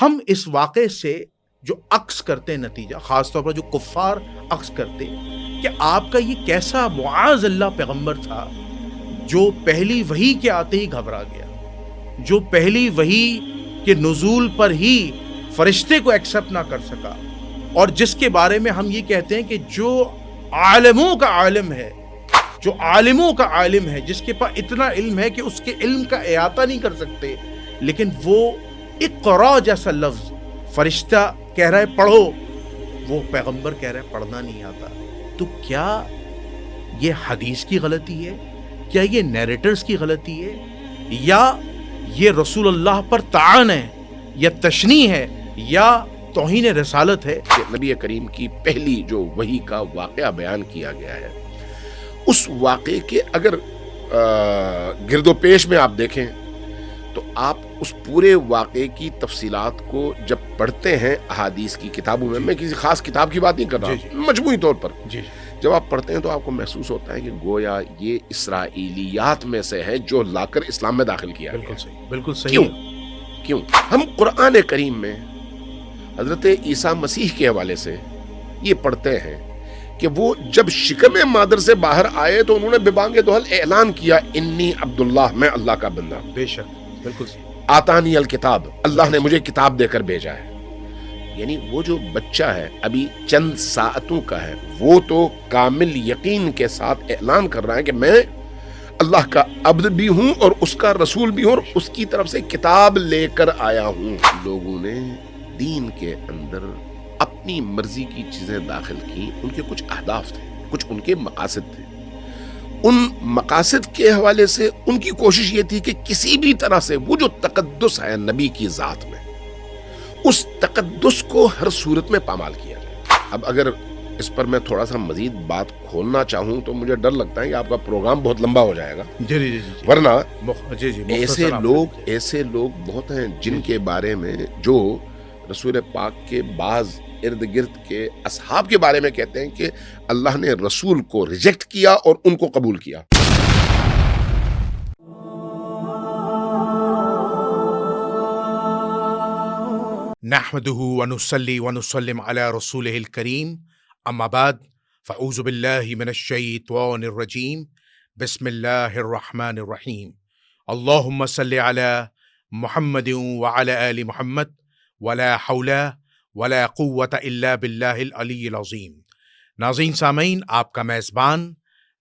ہم اس واقعے سے جو عکس کرتے ہیں نتیجہ، خاص طور پر جو کفار عکس کرتے ہیں کہ آپ کا یہ کیسا معاذ اللہ پیغمبر تھا جو پہلی وحی کے آتے ہی گھبرا گیا، جو پہلی وحی کے نزول پر ہی فرشتے کو ایکسپٹ نہ کر سکا، اور جس کے بارے میں ہم یہ کہتے ہیں کہ جو عالموں کا عالم ہے، جو عالموں کا عالم ہے، جس کے پاس اتنا علم ہے کہ اس کے علم کا احاطہ نہیں کر سکتے، لیکن وہ اقرا جیسا لفظ فرشتہ کہہ رہا ہے پڑھو، وہ پیغمبر کہہ رہا ہے پڑھنا نہیں آتا. تو کیا یہ حدیث کی غلطی ہے؟ کیا یہ نیریٹرز کی غلطی ہے؟ یا یہ رسول اللہ پر طعن ہے، یا تشنیع ہے، یا توہین رسالت ہے؟ نبی کریم کی پہلی جو وحی کا واقعہ بیان کیا گیا ہے، اس واقعے کے اگر گرد و پیش میں آپ دیکھیں تو آپ اس پورے واقعے کی تفصیلات کو جب پڑھتے ہیں احادیث کی کتابوں میں، میں کسی خاص کتاب کی بات نہیں کر رہا، مجموعی طور پر جب آپ پڑھتے ہیں تو آپ کو محسوس ہوتا ہے کہ گویا یہ اسرائیلیات میں سے ہے جو لا کر اسلام میں داخل کیا گیا. بالکل صحیح. کیوں ہم قرآن کریم میں حضرت عیسیٰ مسیح کے حوالے سے یہ پڑھتے ہیں کہ وہ جب شکم مادر سے باہر آئے تو انہوں نے ببانگ دہل اعلان کیا، انی عبداللہ، میں اللہ کا بندہ. بے شک، بالکل. آتانی الکتاب، اللہ نے مجھے کتاب دے کر بھیجا ہے. یعنی وہ جو بچہ ہے ابھی چند ساعتوں کا ہے، وہ تو کامل یقین کے ساتھ اعلان کر رہا ہے کہ میں اللہ کا عبد بھی ہوں اور اس کا رسول بھی ہوں اور اس کی طرف سے کتاب لے کر آیا ہوں. لوگوں نے دین کے اندر اپنی مرضی کی چیزیں داخل کی، ان کے کچھ اہداف تھے، کچھ ان کے مقاصد تھے. ان مقاصد کے حوالے سے ان کی کوشش یہ تھی کہ کسی بھی طرح سے وہ جو تقدس ہے نبی کی ذات میں، اس تقدس کو ہر صورت میں پامال کیا جائے. اب اگر اس پر میں تھوڑا سا مزید بات کھولنا چاہوں تو مجھے ڈر لگتا ہے کہ آپ کا پروگرام بہت لمبا ہو جائے گا. ورنہ ایسے لوگ بہت ہیں جن کے بارے میں جو رسول پاک کے بعض ارد گرد کے اصحاب کے بارے میں کہتے ہیں کہ اللہ نے رسول کو ریجیکٹ کیا اور ان کو قبول کیا. نحمده ونصلي ونسلم على رسوله الكريم، اما بعد فاعوذ بالله من الشيطان الرجيم، بسم الله الرحمن الرحيم. اللهم صل على محمد وعلى آل محمد ولا حول ولا قوة الا بالله العلی العظیم. ناظرین سامعین، آپ کا میزبان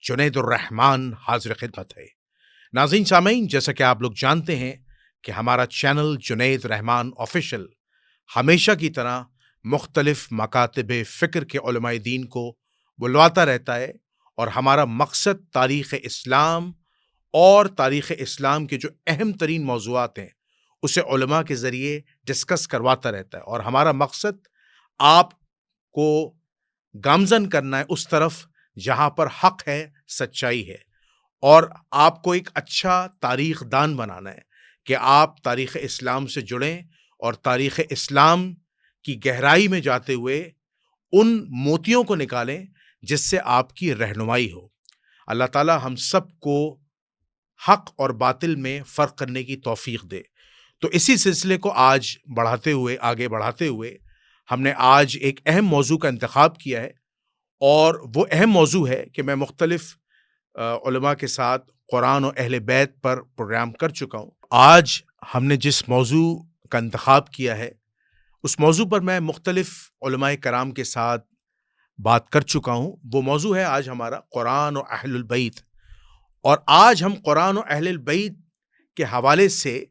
جنید الرحمان حاضر خدمت ہے. ناظرین سامعین، جیسا کہ آپ لوگ جانتے ہیں کہ ہمارا چینل جنید رحمان آفیشل ہمیشہ کی طرح مختلف مکاتب فکر کے علماء دین کو بلواتا رہتا ہے، اور ہمارا مقصد تاریخ اسلام اور تاریخ اسلام کے جو اہم ترین موضوعات ہیں اسے علماء کے ذریعے ڈسکس کرواتا رہتا ہے، اور ہمارا مقصد آپ کو گامزن کرنا ہے اس طرف جہاں پر حق ہے، سچائی ہے، اور آپ کو ایک اچھا تاریخ دان بنانا ہے کہ آپ تاریخ اسلام سے جڑیں اور تاریخ اسلام کی گہرائی میں جاتے ہوئے ان موتیوں کو نکالیں جس سے آپ کی رہنمائی ہو. اللہ تعالی ہم سب کو حق اور باطل میں فرق کرنے کی توفیق دے. تو اسی سلسلے کو آگے بڑھاتے ہوئے ہم نے آج ایک اہم موضوع کا انتخاب کیا ہے، اور وہ اہم موضوع ہے کہ میں مختلف علماء کے ساتھ قرآن و اہل بیت پر پروگرام کر چکا ہوں. آج ہم نے جس موضوع کا انتخاب کیا ہے اس موضوع پر میں مختلف علماء کرام کے ساتھ بات کر چکا ہوں. وہ موضوع ہے آج ہمارا قرآن و اہل البیت. اور آج ہم قرآن و اہل البیت کے حوالے سے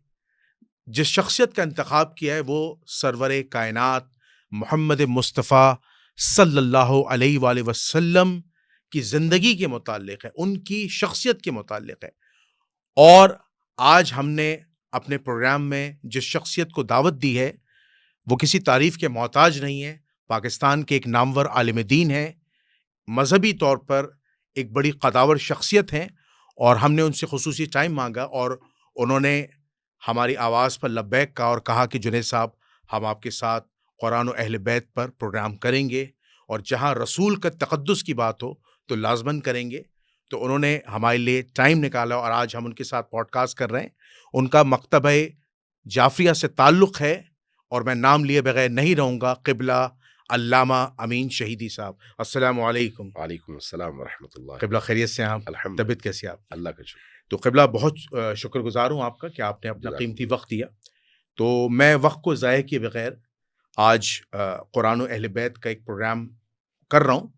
جس شخصیت کا انتخاب کیا ہے وہ سرور کائنات محمد مصطفیٰ صلی اللہ علیہ وآلہ وسلم کی زندگی کے متعلق ہے، ان کی شخصیت کے متعلق ہے. اور آج ہم نے اپنے پروگرام میں جس شخصیت کو دعوت دی ہے وہ کسی تعریف کے محتاج نہیں ہے. پاکستان کے ایک نامور عالم دین ہیں، مذہبی طور پر ایک بڑی قداور شخصیت ہیں، اور ہم نے ان سے خصوصی ٹائم مانگا اور انہوں نے ہماری آواز پر لبیک کہا اور کہا کہ جنید صاحب، ہم آپ کے ساتھ قرآن و اہل بیت پر پروگرام کریں گے، اور جہاں رسول کا تقدس کی بات ہو تو لازماً کریں گے. تو انہوں نے ہمارے لیے ٹائم نکالا اور آج ہم ان کے ساتھ پوڈ کاسٹ کر رہے ہیں. ان کا مکتبہ جعفریہ سے تعلق ہے، اور میں نام لیے بغیر نہیں رہوں گا، قبلہ علامہ امین شہیدی صاحب۔ السلام علیکم۔ وعلیکم السلام ورحمۃ اللہ۔ قبلہ خیریت سے ہیں آپ؟ الحمد طبیعت کیسی ہے آپ؟ اللہ کا شکر۔ تو قبلہ بہت شکر گزار ہوں آپ کا کہ آپ نے اپنا جزاک قیمتی وقت دیا۔ تو میں وقت کو ضائع کیے بغیر آج قرآن و اہل بیت کا ایک پروگرام کر رہا ہوں،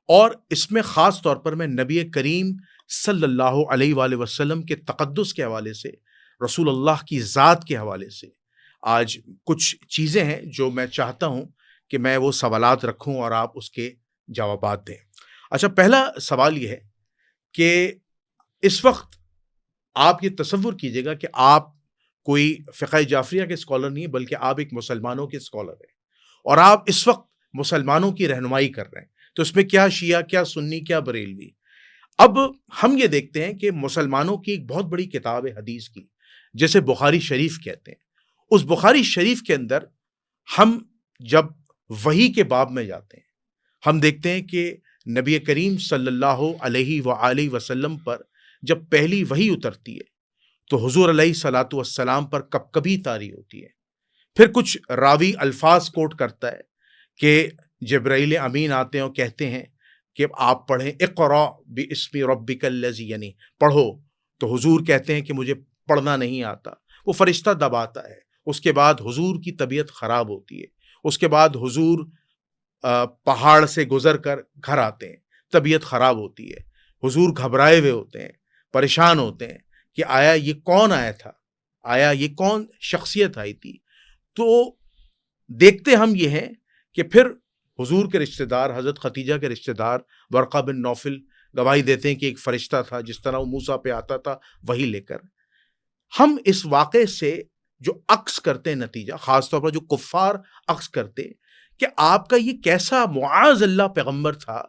اور اس میں خاص طور پر میں نبی کریم صلی اللہ علیہ وآلہ وسلم کے تقدس کے حوالے سے، رسول اللہ کی ذات کے حوالے سے آج کچھ چیزیں ہیں جو میں چاہتا ہوں کہ میں وہ سوالات رکھوں اور آپ اس کے جوابات دیں۔ اچھا، پہلا سوال یہ ہے کہ اس وقت آپ یہ تصور کیجئے گا کہ آپ کوئی فقہ جعفریہ کے اسکالر نہیں ہیں، بلکہ آپ ایک مسلمانوں کے اسکالر ہیں، اور آپ اس وقت مسلمانوں کی رہنمائی کر رہے ہیں۔ تو اس میں کیا شیعہ، کیا سنی، کیا بریلوی؟ اب ہم یہ دیکھتے ہیں کہ مسلمانوں کی ایک بہت بڑی کتاب ہے حدیث کی، جسے بخاری شریف کہتے ہیں۔ اس بخاری شریف کے اندر ہم جب وحی کے باب میں جاتے ہیں، ہم دیکھتے ہیں کہ نبی کریم صلی اللہ علیہ وآلہ وسلم پر جب پہلی وحی اترتی ہے تو حضور علیہ الصلوۃ والسلام پر کبھی طاری ہوتی ہے۔ پھر کچھ راوی الفاظ کوٹ کرتا ہے کہ جبرائیل امین آتے ہیں اور کہتے ہیں کہ آپ پڑھیں اقرا باسم ربک الذی، یعنی پڑھو، تو حضور کہتے ہیں کہ مجھے پڑھنا نہیں آتا، وہ فرشتہ دباتا ہے۔ اس کے بعد حضور کی طبیعت خراب ہوتی ہے، اس کے بعد حضور پہاڑ سے گزر کر گھر آتے ہیں، طبیعت خراب ہوتی ہے، حضور گھبرائے ہوئے ہوتے ہیں، پریشان ہوتے ہیں کہ آیا یہ کون آیا تھا، آیا یہ کون شخصیت آئی تھی۔ تو دیکھتے ہم یہ ہیں کہ پھر حضور کے رشتہ دار، حضرت خدیجہ کے رشتہ دار ورقہ بن نوفل گواہی دیتے ہیں کہ ایک فرشتہ تھا، جس طرح وہ موسیٰ پہ آتا تھا وہی لے کر۔ ہم اس واقعے سے جو عکس کرتے ہیں نتیجہ، خاص طور پر جو کفار عکس کرتے ہیں کہ آپ کا یہ کیسا معاذ اللہ پیغمبر تھا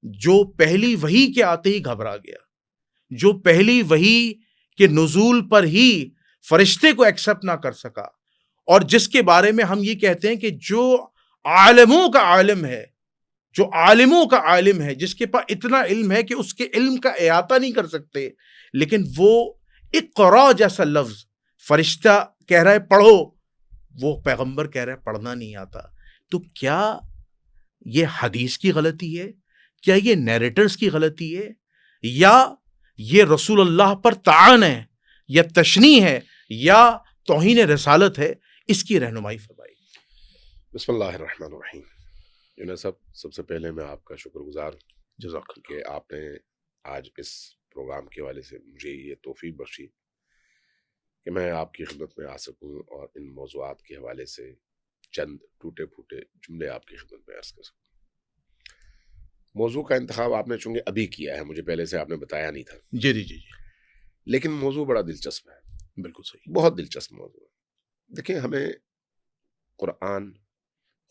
جو پہلی وحی کے آتے ہی گھبرا گیا، جو پہلی وحی کے نزول پر ہی فرشتے کو ایکسپٹ نہ کر سکا، اور جس کے بارے میں ہم یہ کہتے ہیں کہ جو عالموں کا عالم ہے، جو عالموں کا عالم ہے، جس کے پاس اتنا علم ہے کہ اس کے علم کا احاطہ نہیں کر سکتے، لیکن وہ اقرا جیسا لفظ فرشتہ کہہ رہا ہے پڑھو، وہ پیغمبر کہہ رہا ہے پڑھنا نہیں آتا۔ تو کیا یہ حدیث کی غلطی ہے؟ کیا یہ نیریٹرز کی غلطی ہے؟ یا یہ رسول اللہ پر طعن ہے، یا تشنیع ہے، یا توہین رسالت ہے؟ اس کی رہنمائی فرمائی۔ بسم اللہ الرحمن الرحیم۔ یونس صاحب، سب سے پہلے میں آپ کا شکر گزار جزاک اللہ کہ آپ نے آج اس پروگرام کے حوالے سے مجھے یہ توفیق بخشی کہ میں آپ کی خدمت میں آ سکوں اور ان موضوعات کے حوالے سے چند ٹوٹے پھوٹے جملے آپ کی خدمت میں عرض کر سکوں۔ موضوع کا انتخاب آپ نے چونکہ ابھی کیا ہے، مجھے پہلے سے آپ نے بتایا نہیں تھا، جی جی جی جی، لیکن موضوع بڑا دلچسپ ہے، بالکل صحیح، بہت دلچسپ موضوع ہے۔ دیکھیں، ہمیں قرآن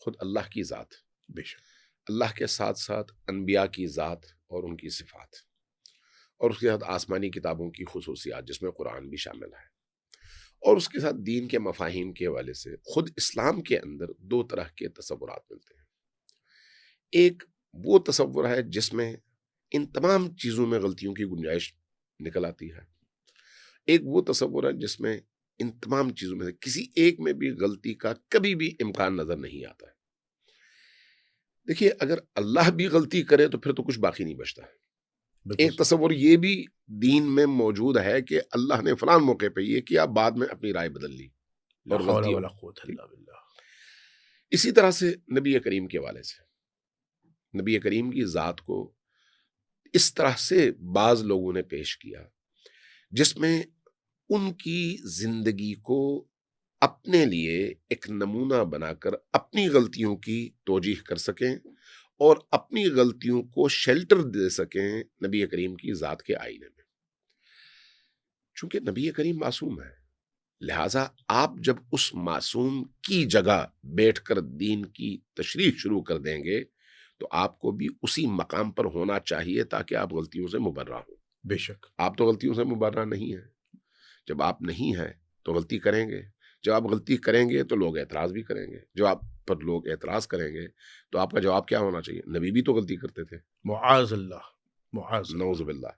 خود اللہ کی ذات، بے شک، اللہ کے ساتھ ساتھ انبیاء کی ذات اور ان کی صفات، اور اس کے ساتھ آسمانی کتابوں کی خصوصیات جس میں قرآن بھی شامل ہے، اور اس کے ساتھ دین کے مفاہیم کے حوالے سے خود اسلام کے اندر دو طرح کے تصورات ملتے ہیں۔ ایک وہ تصور ہے جس میں ان تمام چیزوں میں غلطیوں کی گنجائش نکل آتی ہے، ایک وہ تصور ہے جس میں ان تمام چیزوں میں سے کسی ایک میں بھی غلطی کا کبھی بھی امکان نظر نہیں آتا ہے۔ دیکھیے، اگر اللہ بھی غلطی کرے تو پھر تو کچھ باقی نہیں بچتا ہے۔ ایک تصور یہ بھی دین میں موجود ہے کہ اللہ نے فلان موقع پہ یہ کیا، بعد میں اپنی رائے بدل لی اور غلطی ولا قوت الا باللہ۔ اسی طرح سے نبی کریم کے حوالے سے، نبی کریم کی ذات کو اس طرح سے بعض لوگوں نے پیش کیا جس میں ان کی زندگی کو اپنے لیے ایک نمونہ بنا کر اپنی غلطیوں کی توجیح کر سکیں اور اپنی غلطیوں کو شیلٹر دے سکیں نبی کریم کی ذات کے آئینے میں۔ چونکہ نبی کریم معصوم ہے، لہٰذا آپ جب اس معصوم کی جگہ بیٹھ کر دین کی تشریح شروع کر دیں گے تو آپ کو بھی اسی مقام پر ہونا چاہیے تاکہ آپ غلطیوں سے مبرہ ہوں۔ بے شک، آپ تو غلطیوں سے مبرہ نہیں ہیں۔ جب آپ نہیں ہیں تو غلطی کریں گے، جب آپ غلطی کریں گے تو لوگ اعتراض بھی کریں گے، جب آپ پر لوگ اعتراض کریں گے تو آپ کا جواب کیا ہونا چاہیے؟ نبی بھی تو غلطی کرتے تھے، معاذ اللہ، معاذ اللہ، نعوذ باللہ،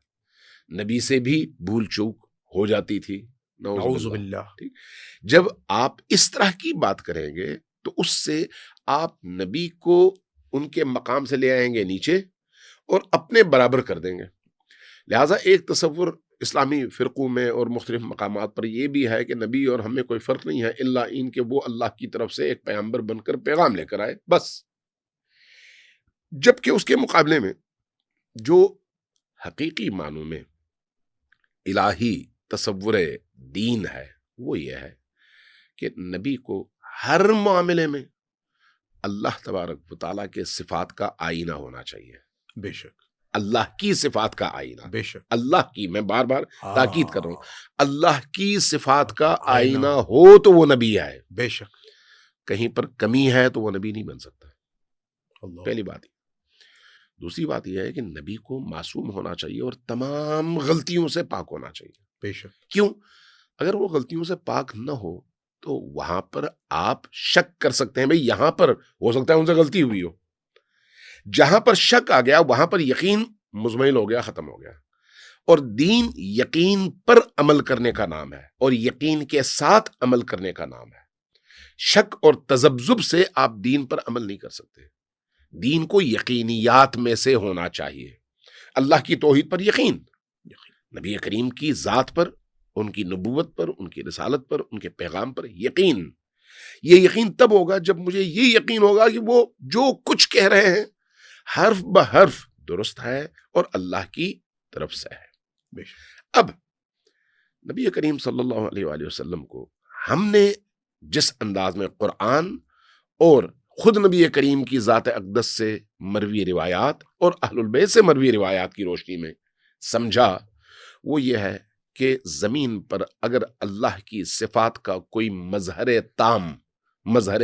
نبی سے بھی بھول چوک ہو جاتی تھی، نعوذ باللہ. ٹھیک. جب آپ اس طرح کی بات کریں گے تو اس سے آپ نبی کو ان کے مقام سے لے آئیں گے نیچے اور اپنے برابر کر دیں گے. لہٰذا ایک تصور اسلامی فرقوں میں اور مختلف مقامات پر یہ بھی ہے کہ نبی اور ہمیں کوئی فرق نہیں ہے الا ان کہ وہ اللہ کی طرف سے ایک پیغمبر بن کر پیغام لے کر آئے بس. جبکہ اس کے مقابلے میں جو حقیقی معنوں میں الہی تصور دین ہے وہ یہ ہے کہ نبی کو ہر معاملے میں اللہ تبارک و تعالیٰ کے صفات کا آئینہ ہونا چاہیے. بے شک. اللہ کی صفات کا آئینہ. بے شک. اللہ کی، میں بار بار تاکید کر رہا ہوں، اللہ کی صفات کا آئینہ آئینہ ہو تو وہ نبی ہے. بے شک. کہیں پر کمی ہے تو وہ نبی نہیں بن سکتا. اللہ. پہلی بات. دوسری بات یہ ہے کہ نبی کو معصوم ہونا چاہیے اور تمام غلطیوں سے پاک ہونا چاہیے. بے شک. کیوں؟ اگر وہ غلطیوں سے پاک نہ ہو تو وہاں پر آپ شک کر سکتے ہیں، بھئی یہاں پر ہو سکتا ہے ان سے غلطی ہوئی ہو. جہاں پر شک آ گیا وہاں پر یقین مزمحل ہو گیا، ختم ہو گیا. اور دین یقین پر عمل کرنے کا نام ہے اور یقین کے ساتھ عمل کرنے کا نام ہے. شک اور تذبذب سے آپ دین پر عمل نہیں کر سکتے. دین کو یقینیات میں سے ہونا چاہیے. اللہ کی توحید پر یقین، نبی کریم کی ذات پر، ان کی نبوت پر، ان کی رسالت پر، ان کے پیغام پر یقین. یہ یقین تب ہوگا جب مجھے یہ یقین ہوگا کہ وہ جو کچھ کہہ رہے ہیں حرف بحرف درست ہے اور اللہ کی طرف سے ہے. اب نبی کریم صلی اللہ علیہ وآلہ وسلم کو ہم نے جس انداز میں قرآن اور خود نبی کریم کی ذات اقدس سے مروی روایات اور اہل البیت سے مروی روایات کی روشنی میں سمجھا، وہ یہ ہے کہ زمین پر اگر اللہ کی صفات کا کوئی مظہر تام، مظہر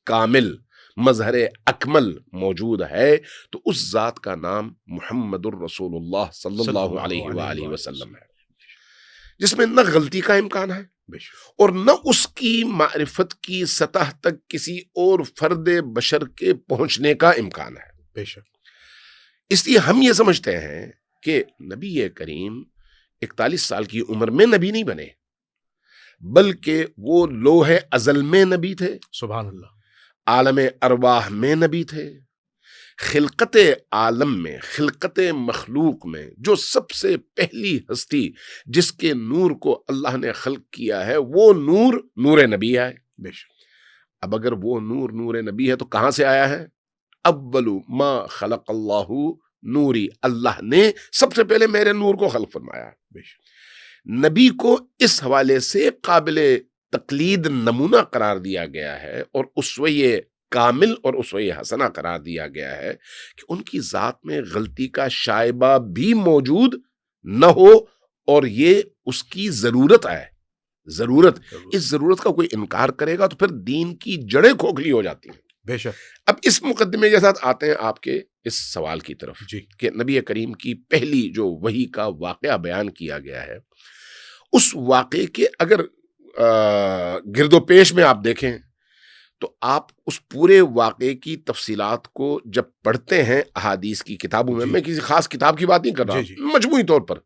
کامل، مظہر اکمل موجود ہے تو اس ذات کا نام محمد الرسول اللہ صلی اللہ علیہ وآلہ وسلم ہے، جس میں نہ غلطی کا امکان ہے اور نہ اس کی معرفت کی سطح تک کسی اور فرد بشر کے پہنچنے کا امکان ہے. بے شک. اس لیے ہم یہ سمجھتے ہیں کہ نبی کریم 41 سال کی عمر میں نبی نہیں بنے، بلکہ وہ لوح ازل میں نبی تھے، سبحان اللہ، عالم ارواح میں نبی تھے، خلقت عالم میں، خلقت مخلوق میں جو سب سے پہلی ہستی جس کے نور کو اللہ نے خلق کیا ہے وہ نور نبی ہے. بے شک. اب اگر وہ نور نبی ہے تو کہاں سے آیا ہے؟ اول ما خلق اللہ نوری، اللہ نے سب سے پہلے میرے نور کو خلق فرمایا. بے شک. نبی کو اس حوالے سے قابل تقلید نمونہ قرار دیا گیا ہے اور اسوہ کامل اور اسوہ حسنہ قرار دیا گیا ہے کہ ان کی ذات میں غلطی کا شائبہ بھی موجود نہ ہو اور یہ اس کی ضرورت ہے. ضرورت، اس ضرورت کا کوئی انکار کرے گا تو پھر دین کی جڑیں کھوکھلی ہو جاتی ہیں. بے شک. اب اس مقدمے کے ساتھ آتے ہیں آپ کے اس سوال کی طرف جی. کہ نبی کریم کی پہلی جو وحی کا واقعہ بیان کیا گیا ہے، اس واقعے کے اگر گرد و پیش میں آپ دیکھیں تو آپ اس پورے واقعے کی تفصیلات کو جب پڑھتے ہیں احادیث کی کتابوں میں، میں کسی خاص کتاب کی بات نہیں کر رہا، مجموعی طور پر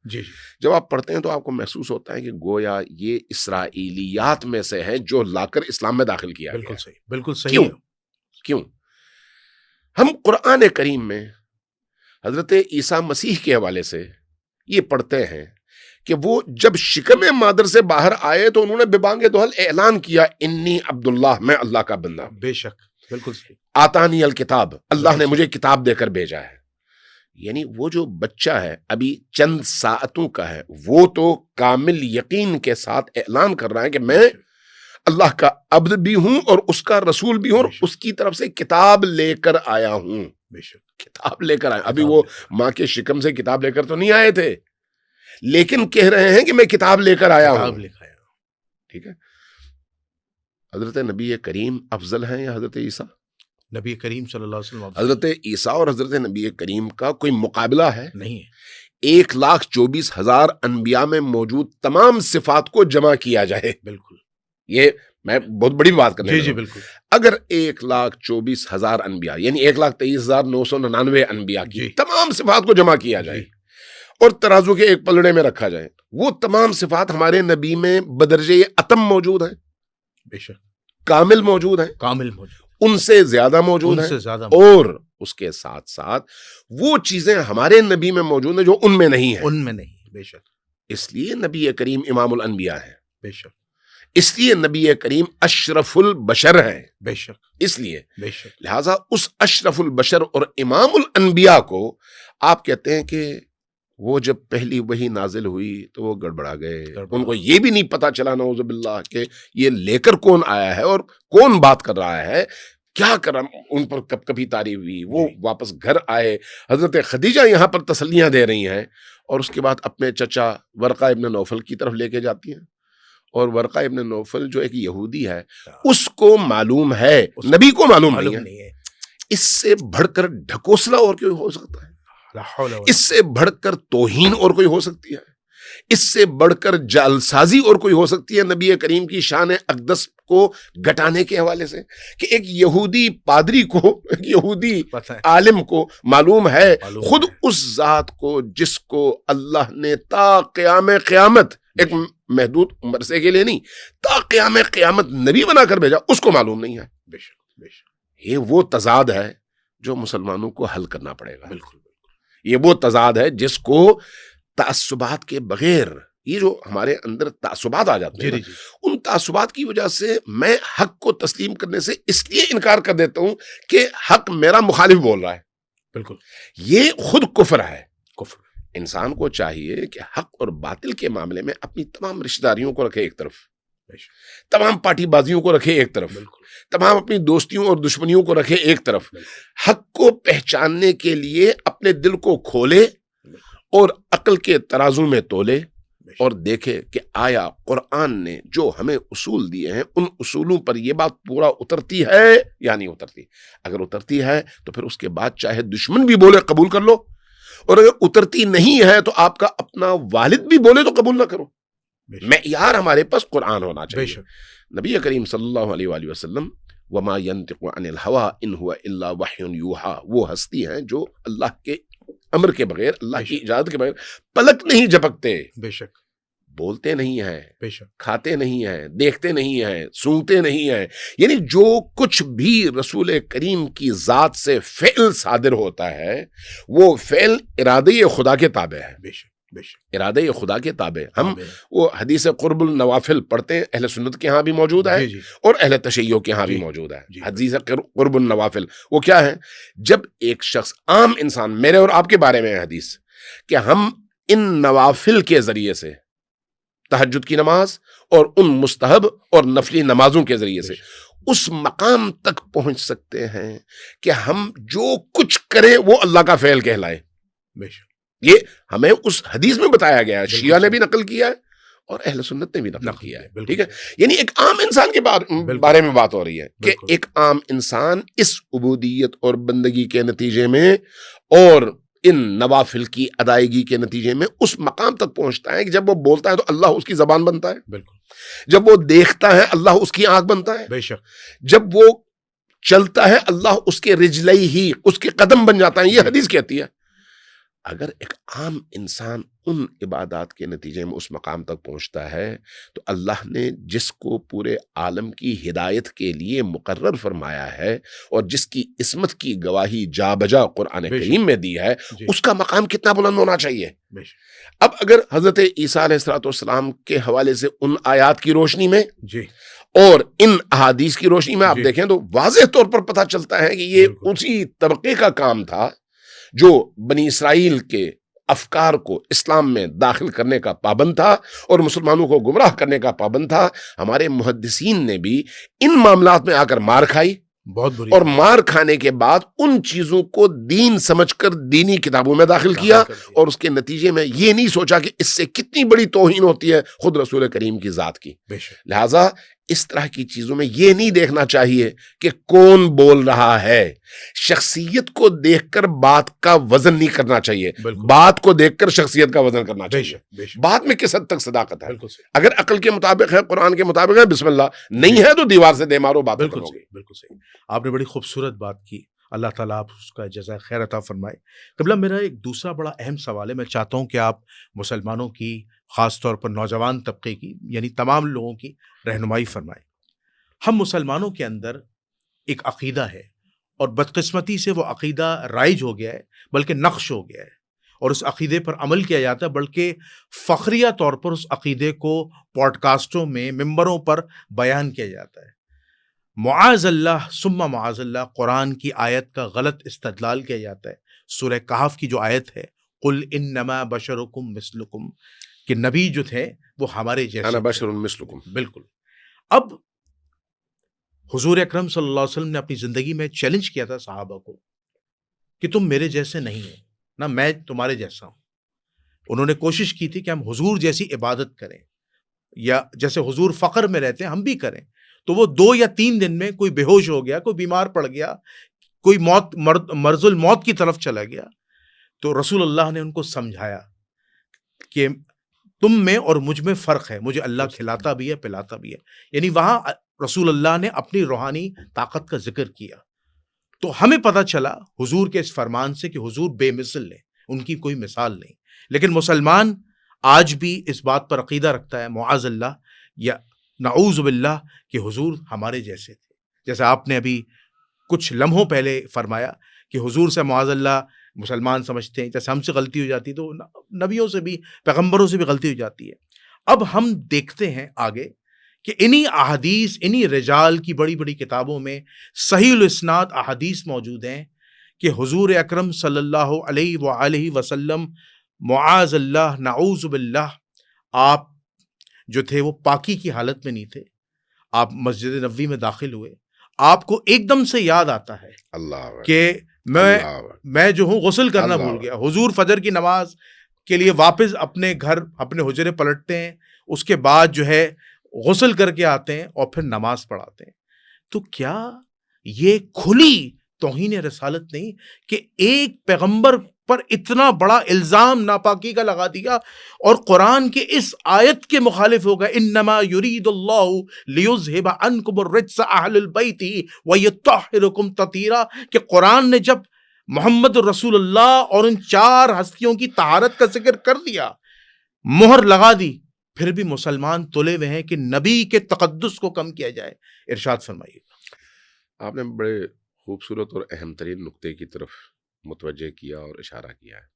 جب آپ پڑھتے ہیں تو آپ کو محسوس ہوتا ہے کہ گویا یہ اسرائیلیات میں سے ہیں جو لا کر اسلام میں داخل کیا گیا. بالکل صحیح، بالکل صحیح. کیوں؟ ہم قرآن کریم میں حضرت عیسیٰ مسیح کے حوالے سے یہ پڑھتے ہیں کہ وہ جب شکم مادر سے باہر آئے تو انہوں نے ببانگ دہل اعلان کیا، انی عبداللہ، میں اللہ کا بندہ. بے شک، بالکل صحیح. آتانی الکتاب، اللہ نے مجھے کتاب دے کر بھیجا ہے. یعنی وہ جو بچہ ہے ابھی چند ساعتوں کا ہے، وہ تو کامل یقین کے ساتھ اعلان کر رہا ہے کہ میں اللہ کا عبد بھی ہوں اور اس کا رسول بھی ہوں اور اس کی طرف سے کتاب لے کر آیا ہوں. بے شک. کتاب لے کر آیا. ابھی وہ ماں کے شکم سے کتاب لے کر تو نہیں آئے تھے، لیکن کہہ رہے ہیں کہ میں کتاب لے کر آیا ہوں. ٹھیک ہے. حضرت نبی کریم افضل ہیں یا حضرت عیسیٰ؟ نبی کریم صلی اللہ علیہ وسلم. حضرت عیسیٰ اور حضرت نبی کریم کا کوئی مقابلہ ہے؟ نہیں ہے. 1,24,000 انبیاء میں موجود تمام صفات کو جمع کیا جائے، بالکل، یہ میں بہت بڑی بات کرنے جی بالکل. اگر 1,24,000 انبیاء یعنی 1,23,999 انبیاء کی تمام صفات کو جمع کیا جائے اور ترازو کے ایک پلڑے میں رکھا جائے، وہ تمام صفات ہمارے نبی میں بدرجے اتم موجود ہیں، بے شک کامل موجود ہیں، کامل موجود، ان سے زیادہ موجود ان ہیں، سے زیادہ اور اس کے ساتھ ساتھ وہ چیزیں ہمارے نبی میں موجود ہیں جو ان میں نہیں ہیں۔ ان میں نہیں، بے شک اس لیے نبی کریم امام الانبیاء ہے، بے شک اس لیے نبی کریم اشرف البشر ہیں، بے شک اس لیے بے شک لہذا اس اشرف البشر اور امام الانبیاء کو آپ کہتے ہیں کہ وہ جب پہلی وحی نازل ہوئی تو وہ گڑبڑا گئے، ان کو یہ بھی نہیں پتا چلا نعوذ باللہ کہ یہ لے کر کون آیا ہے اور کون بات کر رہا ہے، کیا کر ان پر کب کبھی تاریخ ہوئی۔ وہ واپس گھر آئے، حضرت خدیجہ یہاں پر تسلیاں دے رہی ہیں، اور اس کے بعد اپنے چچا ورقہ ابن نوفل کی طرف لے کے جاتی ہیں، اور ورقہ ابن نوفل جو ایک یہودی ہے اس کو معلوم ہے، نبی کو معلوم نہیں ہے۔ اس سے بڑھ کر ڈھکوسلا اور کوئی ہو سکتا ہے؟ اس سے بڑھ کر توہین اور کوئی ہو سکتی ہے؟ اس سے بڑھ کر جعلسازی اور کوئی ہو سکتی ہے نبی کریم کی شان اقدس کو گھٹانے کے حوالے سے؟ کہ ایک یہودی پادری کو، ایک یہودی عالم کو معلوم ہے خود اس ذات کو جس کو اللہ نے تا قیام قیامت، ایک محدود عرصے کے لیے نہیں، تا قیام قیامت نبی بنا کر بھیجا، اس کو معلوم نہیں ہے۔ بے شک بے شک، یہ وہ تضاد ہے جو مسلمانوں کو حل کرنا پڑے گا۔ بالکل، یہ وہ تضاد ہے جس کو تعصبات کے بغیر، یہ جو ہمارے اندر تعصبات آ جاتے ہیں ان تعصبات کی وجہ سے میں حق کو تسلیم کرنے سے اس لیے انکار کر دیتا ہوں کہ حق میرا مخالف بول رہا ہے، بالکل یہ خود کفر ہے۔ کفر، انسان کو چاہیے کہ حق اور باطل کے معاملے میں اپنی تمام رشتہ داریوں کو رکھے ایک طرف، تمام پارٹی بازیوں کو رکھے ایک طرف، تمام اپنی دوستیوں اور دشمنیوں کو رکھے ایک طرف، حق کو پہچاننے کے لیے اپنے دل کو کھولے اور عقل کے ترازو میں تولے، اور دیکھے کہ آیا قرآن نے جو ہمیں اصول دیے ہیں ان اصولوں پر یہ بات پورا اترتی ہے یا نہیں اترتی۔ اگر اترتی ہے تو پھر اس کے بعد چاہے دشمن بھی بولے قبول کر لو، اور اگر اترتی نہیں ہے تو آپ کا اپنا والد بھی بولے تو قبول نہ کرو۔ معیار ہمارے پاس قرآن ہونا چاہیے۔ نبی کریم صلی اللہ علیہ وآلہ وسلم وما ينطق عن الهوى ان هو الا وحی یوحى، وہ ہستی ہیں جو اللہ کے امر کے بغیر، اللہ کی اجازت کے بغیر پلک نہیں جھپکتے، بے شک بولتے نہیں ہیں، بے شک کھاتے نہیں ہیں، دیکھتے نہیں ہیں، سونگتے نہیں ہیں، یعنی جو کچھ بھی رسول کریم کی ذات سے فعل صادر ہوتا ہے وہ فعل ارادے خدا کے تابع ہے، بے شک بے شک ارادے خدا کے تابع۔ ہم وہ حدیث قرب النوافل پڑھتے ہیں، اہل سنت کے ہاں بھی موجود ہے اور اہل تشیع کے ہاں بھی موجود ہے۔ حدیث قرب النوافل وہ کیا ہے؟ جب ایک شخص، عام انسان، میرے اور آپ کے بارے میں ہے حدیث کہ ہم ان نوافل کے ذریعے سے، تہجد کی نماز اور ان مستحب اور نفلی نمازوں کے ذریعے سے اس مقام تک پہنچ سکتے ہیں کہ ہم جو کچھ کریں وہ اللہ کا فعل کہلائے۔ بے شک یہ ہمیں اس حدیث میں بتایا گیا ہے، شیعہ نے بھی نقل کیا ہے اور اہل سنت نے بھی نقل کیا ہے، ٹھیک ہے؟ یعنی ایک عام انسان کے بارے میں بات ہو رہی ہے کہ ایک عام انسان اس عبودیت اور بندگی کے نتیجے میں اور ان نوافل کی ادائیگی کے نتیجے میں اس مقام تک پہنچتا ہے کہ جب وہ بولتا ہے تو اللہ اس کی زبان بنتا ہے، بالکل، جب وہ دیکھتا ہے اللہ اس کی آنکھ بنتا ہے، بے شک، جب وہ چلتا ہے اللہ اس کے رجلئی ہی، اس کے قدم بن جاتا ہے، یہ حدیث کہتی ہے۔ اگر ایک عام انسان ان عبادات کے نتیجے میں اس مقام تک پہنچتا ہے تو اللہ نے جس کو پورے عالم کی ہدایت کے لیے مقرر فرمایا ہے اور جس کی عصمت کی گواہی جا بجا قرآن کریم میں دی ہے، اس کا مقام کتنا بلند ہونا چاہیے۔ اب اگر حضرت عیسیٰ علیہ السلام کے حوالے سے ان آیات کی روشنی میں اور ان احادیث کی روشنی میں آپ دیکھیں تو واضح طور پر پتہ چلتا ہے کہ یہ اسی طبقے کا کام تھا جو بنی اسرائیل کے افکار کو اسلام میں داخل کرنے کا پابند تھا اور مسلمانوں کو گمراہ کرنے کا پابند تھا۔ ہمارے محدثین نے بھی ان معاملات میں آ کر مار کھائی، بہت بری، اور مار کھانے کے بعد ان چیزوں کو دین سمجھ کر دینی کتابوں میں داخل کیا، اور اس کے نتیجے میں یہ نہیں سوچا کہ اس سے کتنی بڑی توہین ہوتی ہے خود رسول کریم کی ذات کی۔ لہٰذا اس طرح کی چیزوں میں یہ نہیں دیکھنا چاہیے کہ کون بول رہا ہے، شخصیت کو دیکھ کر بات کا وزن نہیں کرنا چاہیے، بات کو دیکھ کر شخصیت کا وزن کرنا چاہیے۔ بات میں کس حد تک صداقت ہے؟ اگر عقل کے مطابق ہے، قرآن کے مطابق ہے، بسم اللہ، نہیں ہے تو دیوار سے دے مارو، بات ختم ہو گئی۔ بالکل صحیح، آپ نے بڑی خوبصورت بات کی۔ اللہ تعالیٰ آپ اس کا جزائے خیر عطا فرمائے۔ قبلہ میرا ایک دوسرا بڑا اہم سوال ہے، میں چاہتا ہوں کہ آپ مسلمانوں کی، خاص طور پر نوجوان طبقے کی، یعنی تمام لوگوں کی رہنمائی فرمائیں۔ ہم مسلمانوں کے اندر ایک عقیدہ ہے، اور بدقسمتی سے وہ عقیدہ رائج ہو گیا ہے، بلکہ نقش ہو گیا ہے، اور اس عقیدے پر عمل کیا جاتا ہے، بلکہ فخریہ طور پر اس عقیدے کو پوڈ کاسٹوں میں، ممبروں پر بیان کیا جاتا ہے۔ معاذ اللہ ثم معاذ اللہ قرآن کی آیت کا غلط استدلال کیا جاتا ہے۔ سورہ کہف کی جو آیت ہے، قل انما بشرکم مثلکم، کہ نبی جو تھے وہ ہمارے جیسے انا تھے۔ بشر مثلکم، بالکل۔ اب حضور اکرم صلی اللہ علیہ وسلم نے اپنی زندگی میں چیلنج کیا تھا صحابہ کو کہ تم میرے جیسے نہیں ہو، نہ میں تمہارے جیسا ہوں۔ انہوں نے کوشش کی تھی کہ ہم حضور جیسی عبادت کریں، یا جیسے حضور فقر میں رہتے ہیں ہم بھی کریں۔ تو وہ 2 یا 3 دن میں کوئی بے ہوش ہو گیا، کوئی بیمار پڑ گیا، کوئی مرض الموت کی طرف چلا گیا، تو رسول اللہ نے ان کو سمجھایا کہ تم میں اور مجھ میں فرق ہے، مجھے اللہ کھلاتا بھی ہے، پلاتا بھی ہے۔ یعنی وہاں رسول اللہ نے اپنی روحانی طاقت کا ذکر کیا۔ تو ہمیں پتہ چلا حضور کے اس فرمان سے کہ حضور بے مثل ہیں، ان کی کوئی مثال نہیں۔ لیکن مسلمان آج بھی اس بات پر عقیدہ رکھتا ہے، معاذ اللہ یا نعوذ باللہ، کہ حضور ہمارے جیسے تھے۔ جیسے آپ نے ابھی کچھ لمحوں پہلے فرمایا کہ حضور سے معاذ اللہ مسلمان سمجھتے ہیں، جیسے ہم سے غلطی ہو جاتی تو نبیوں سے بھی، پیغمبروں سے بھی غلطی ہو جاتی ہے۔ اب ہم دیکھتے ہیں آگے کہ انہی احادیث، انہی رجال کی بڑی بڑی کتابوں میں صحیح الاسناد احادیث موجود ہیں کہ حضور اکرم صلی اللہ علیہ وآلہ وسلم معاذ اللہ نعوذ باللہ، آپ جو تھے وہ پاکی کی حالت میں نہیں تھے۔ آپ مسجد نبوی میں داخل ہوئے، آپ کو ایک دم سے یاد آتا ہے اللہ کہ میں جو ہوں غسل کرنا بھول گیا۔ حضور فجر کی نماز کے لیے واپس اپنے گھر، اپنے حجرے پلٹتے ہیں، اس کے بعد جو ہے غسل کر کے آتے ہیں اور پھر نماز پڑھاتے ہیں۔ تو کیا یہ کھلی توہین رسالت نہیں کہ ایک پیغمبر پر اتنا بڑا الزام ناپاکی کا لگا دیا، اور قرآن کے اس آیت کے مخالف ہوگا، انما یرید اللہ لیذھب عنکم الرجس اہل البیت ویطہرکم تطہیرا، کہ قرآن نے جب محمد رسول اللہ اور ان 4 ہستیوں کی طہارت کا ذکر کر دیا، مہر لگا دی، پھر بھی مسلمان تلے ہوئے ہیں کہ نبی کے تقدس کو کم کیا جائے۔ ارشاد فرمائیے۔ آپ نے بڑے خوبصورت اور اہم ترین نقطے کی طرف متوجہ کیا اور اشارہ کیا ہے۔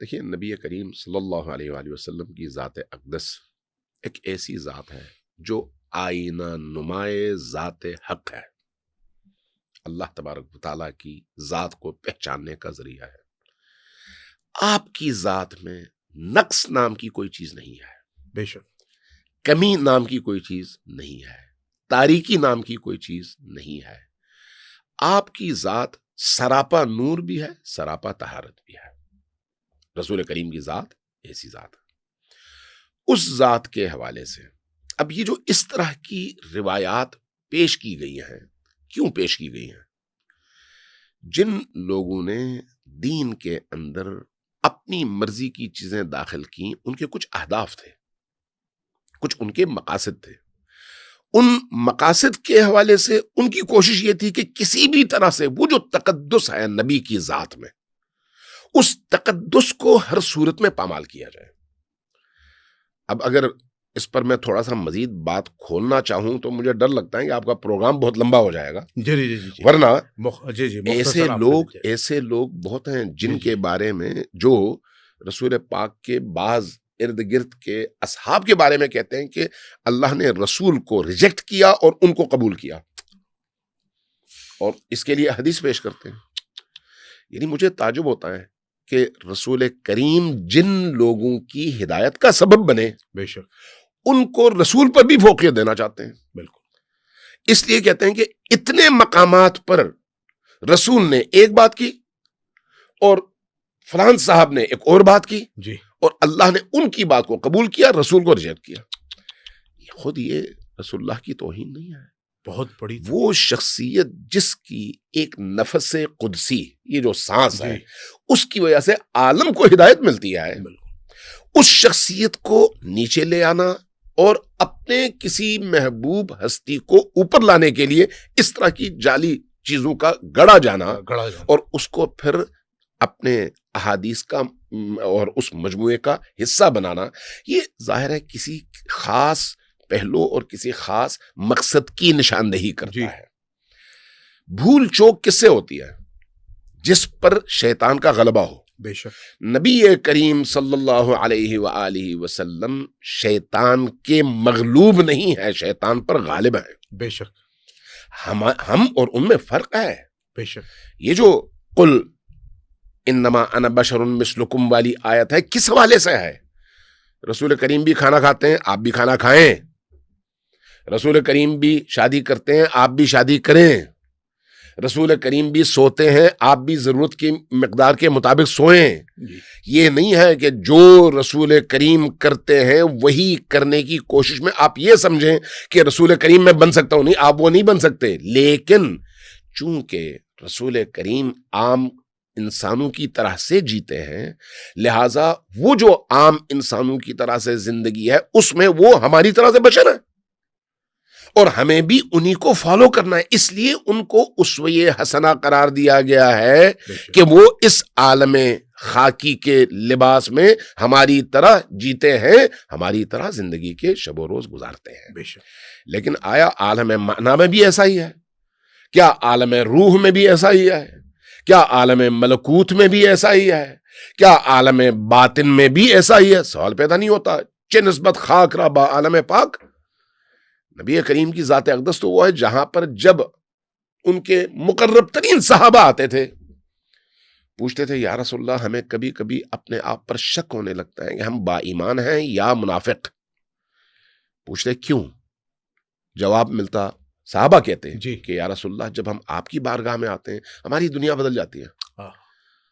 دیکھیے، نبی کریم صلی اللہ علیہ وآلہ وسلم کی ذات اقدس ایک ایسی ذات ہے جو آئینہ نمائے ذات حق ہے، اللہ تبارک و تعالیٰ کی ذات کو پہچاننے کا ذریعہ ہے۔ آپ کی ذات میں نقص نام کی کوئی چیز نہیں ہے، بے شک، کمی نام کی کوئی چیز نہیں ہے، تاریکی نام کی کوئی چیز نہیں ہے۔ آپ کی ذات سراپا نور بھی ہے، سراپا طہارت بھی ہے۔ رسول کریم کی ذات ایسی ذات ہے۔ اس ذات کے حوالے سے اب یہ جو اس طرح کی روایات پیش کی گئی ہیں، کیوں پیش کی گئی ہیں؟ جن لوگوں نے دین کے اندر اپنی مرضی کی چیزیں داخل کی، ان کے کچھ اہداف تھے، کچھ ان کے مقاصد تھے۔ ان مقاصد کے حوالے سے ان کی کوشش یہ تھی کہ کسی بھی طرح سے وہ جو تقدس ہے نبی کی ذات میں، اس تقدس کو ہر صورت میں پامال کیا جائے۔ اب اگر اس پر میں تھوڑا سا مزید بات کھولنا چاہوں تو مجھے ڈر لگتا ہے کہ آپ کا پروگرام بہت لمبا ہو جائے گا۔ جی ورنہ ایسے لوگ بہت ہیں جن کے بارے میں، جو رسول پاک کے بعض ارد گرد کے اصحاب کے بارے میں کہتے ہیں کہ اللہ نے رسول کو ریجیکٹ کیا اور ان کو قبول کیا، اور اس کے لیے حدیث پیش کرتے ہیں۔ یعنی مجھے تعجب ہوتا ہے کہ رسول کریم جن لوگوں کی ہدایت کا سبب بنے، بے شک، ان کو رسول پر بھی فوقیت دینا چاہتے ہیں۔ بالکل، اس لیے کہتے ہیں کہ اتنے مقامات پر رسول نے ایک بات کی اور فلان صاحب نے ایک اور بات کی، جی، اور اللہ نے ان کی بات کو قبول کیا، رسول کو ریجیکٹ کیا۔ خود یہ رسول اللہ کی توہین نہیں ہے؟ بہت بڑی وہ شخصیت جس کی ایک نفس قدسی، یہ جو سانس ہے، اس کی وجہ سے عالم کو ہدایت ملتی ہے، اس شخصیت کو نیچے لے آنا اور اپنے کسی محبوب ہستی کو اوپر لانے کے لیے اس طرح کی جعلی چیزوں کا گڑا جانا گڑا جانا اور اس کو پھر اپنے احادیث کا اور اس مجموعے کا حصہ بنانا، یہ ظاہر ہے کسی خاص پہلو اور کسی خاص مقصد کی نشاندہی کرتا ہے۔ بھول چوک کس سے ہوتی ہے؟ جس پر شیطان کا غلبہ ہو۔ بے شک نبی کریم صلی اللہ علیہ وآلہ وسلم شیطان کے مغلوب نہیں ہے، شیطان پر غالب ہے۔ بے شک ہم اور ان میں فرق ہے۔ بے شک یہ جو قل انما انا بشر مثلکم والی آیت ہے، کس حوالے سے ہے؟ رسول کریم بھی کھانا کھاتے ہیں، آپ بھی کھانا کھائیں۔ رسول کریم بھی شادی کرتے ہیں، آپ بھی شادی کریں۔ رسول کریم بھی سوتے ہیں، آپ بھی ضرورت کی مقدار کے مطابق سوئیں۔ یہ نہیں ہے کہ جو رسول کریم کرتے ہیں وہی کرنے کی کوشش میں آپ یہ سمجھیں کہ رسول کریم میں بن سکتا ہوں۔ نہیں، آپ وہ نہیں بن سکتے، لیکن چونکہ رسول کریم عام انسانوں کی طرح سے جیتے ہیں، لہٰذا وہ جو عام انسانوں کی طرح سے زندگی ہے اس میں وہ ہماری طرح سے بشر ہے، اور ہمیں بھی انہی کو فالو کرنا ہے۔ اس لیے ان کو اسوہ حسنہ قرار دیا گیا ہے کہ وہ اس عالم خاکی کے لباس میں ہماری طرح جیتے ہیں، ہماری طرح زندگی کے شب و روز گزارتے ہیں۔ بے شک لیکن آیا عالم معنی میں بھی ایسا ہی ہے؟ کیا عالم روح میں بھی ایسا ہی ہے؟ کیا عالم ملکوت میں بھی ایسا ہی ہے؟ کیا عالم باطن میں بھی ایسا ہی ہے؟ سوال پیدا نہیں ہوتا۔ چہ نسبت خاک را با عالم پاک۔ نبی کریم کی ذات اقدس تو وہ ہے جہاں پر جب ان کے مقرب ترین صحابہ آتے تھے، پوچھتے تھے یا رسول اللہ ہمیں کبھی کبھی اپنے آپ پر شک ہونے لگتا ہے کہ ہم با ایمان ہیں یا منافق۔ پوچھتے کیوں؟ جواب ملتا، صحابہ کہتے ہیں کہ یا رسول اللہ جب ہم آپ کی بارگاہ میں آتے ہیں ہماری دنیا بدل جاتی ہے،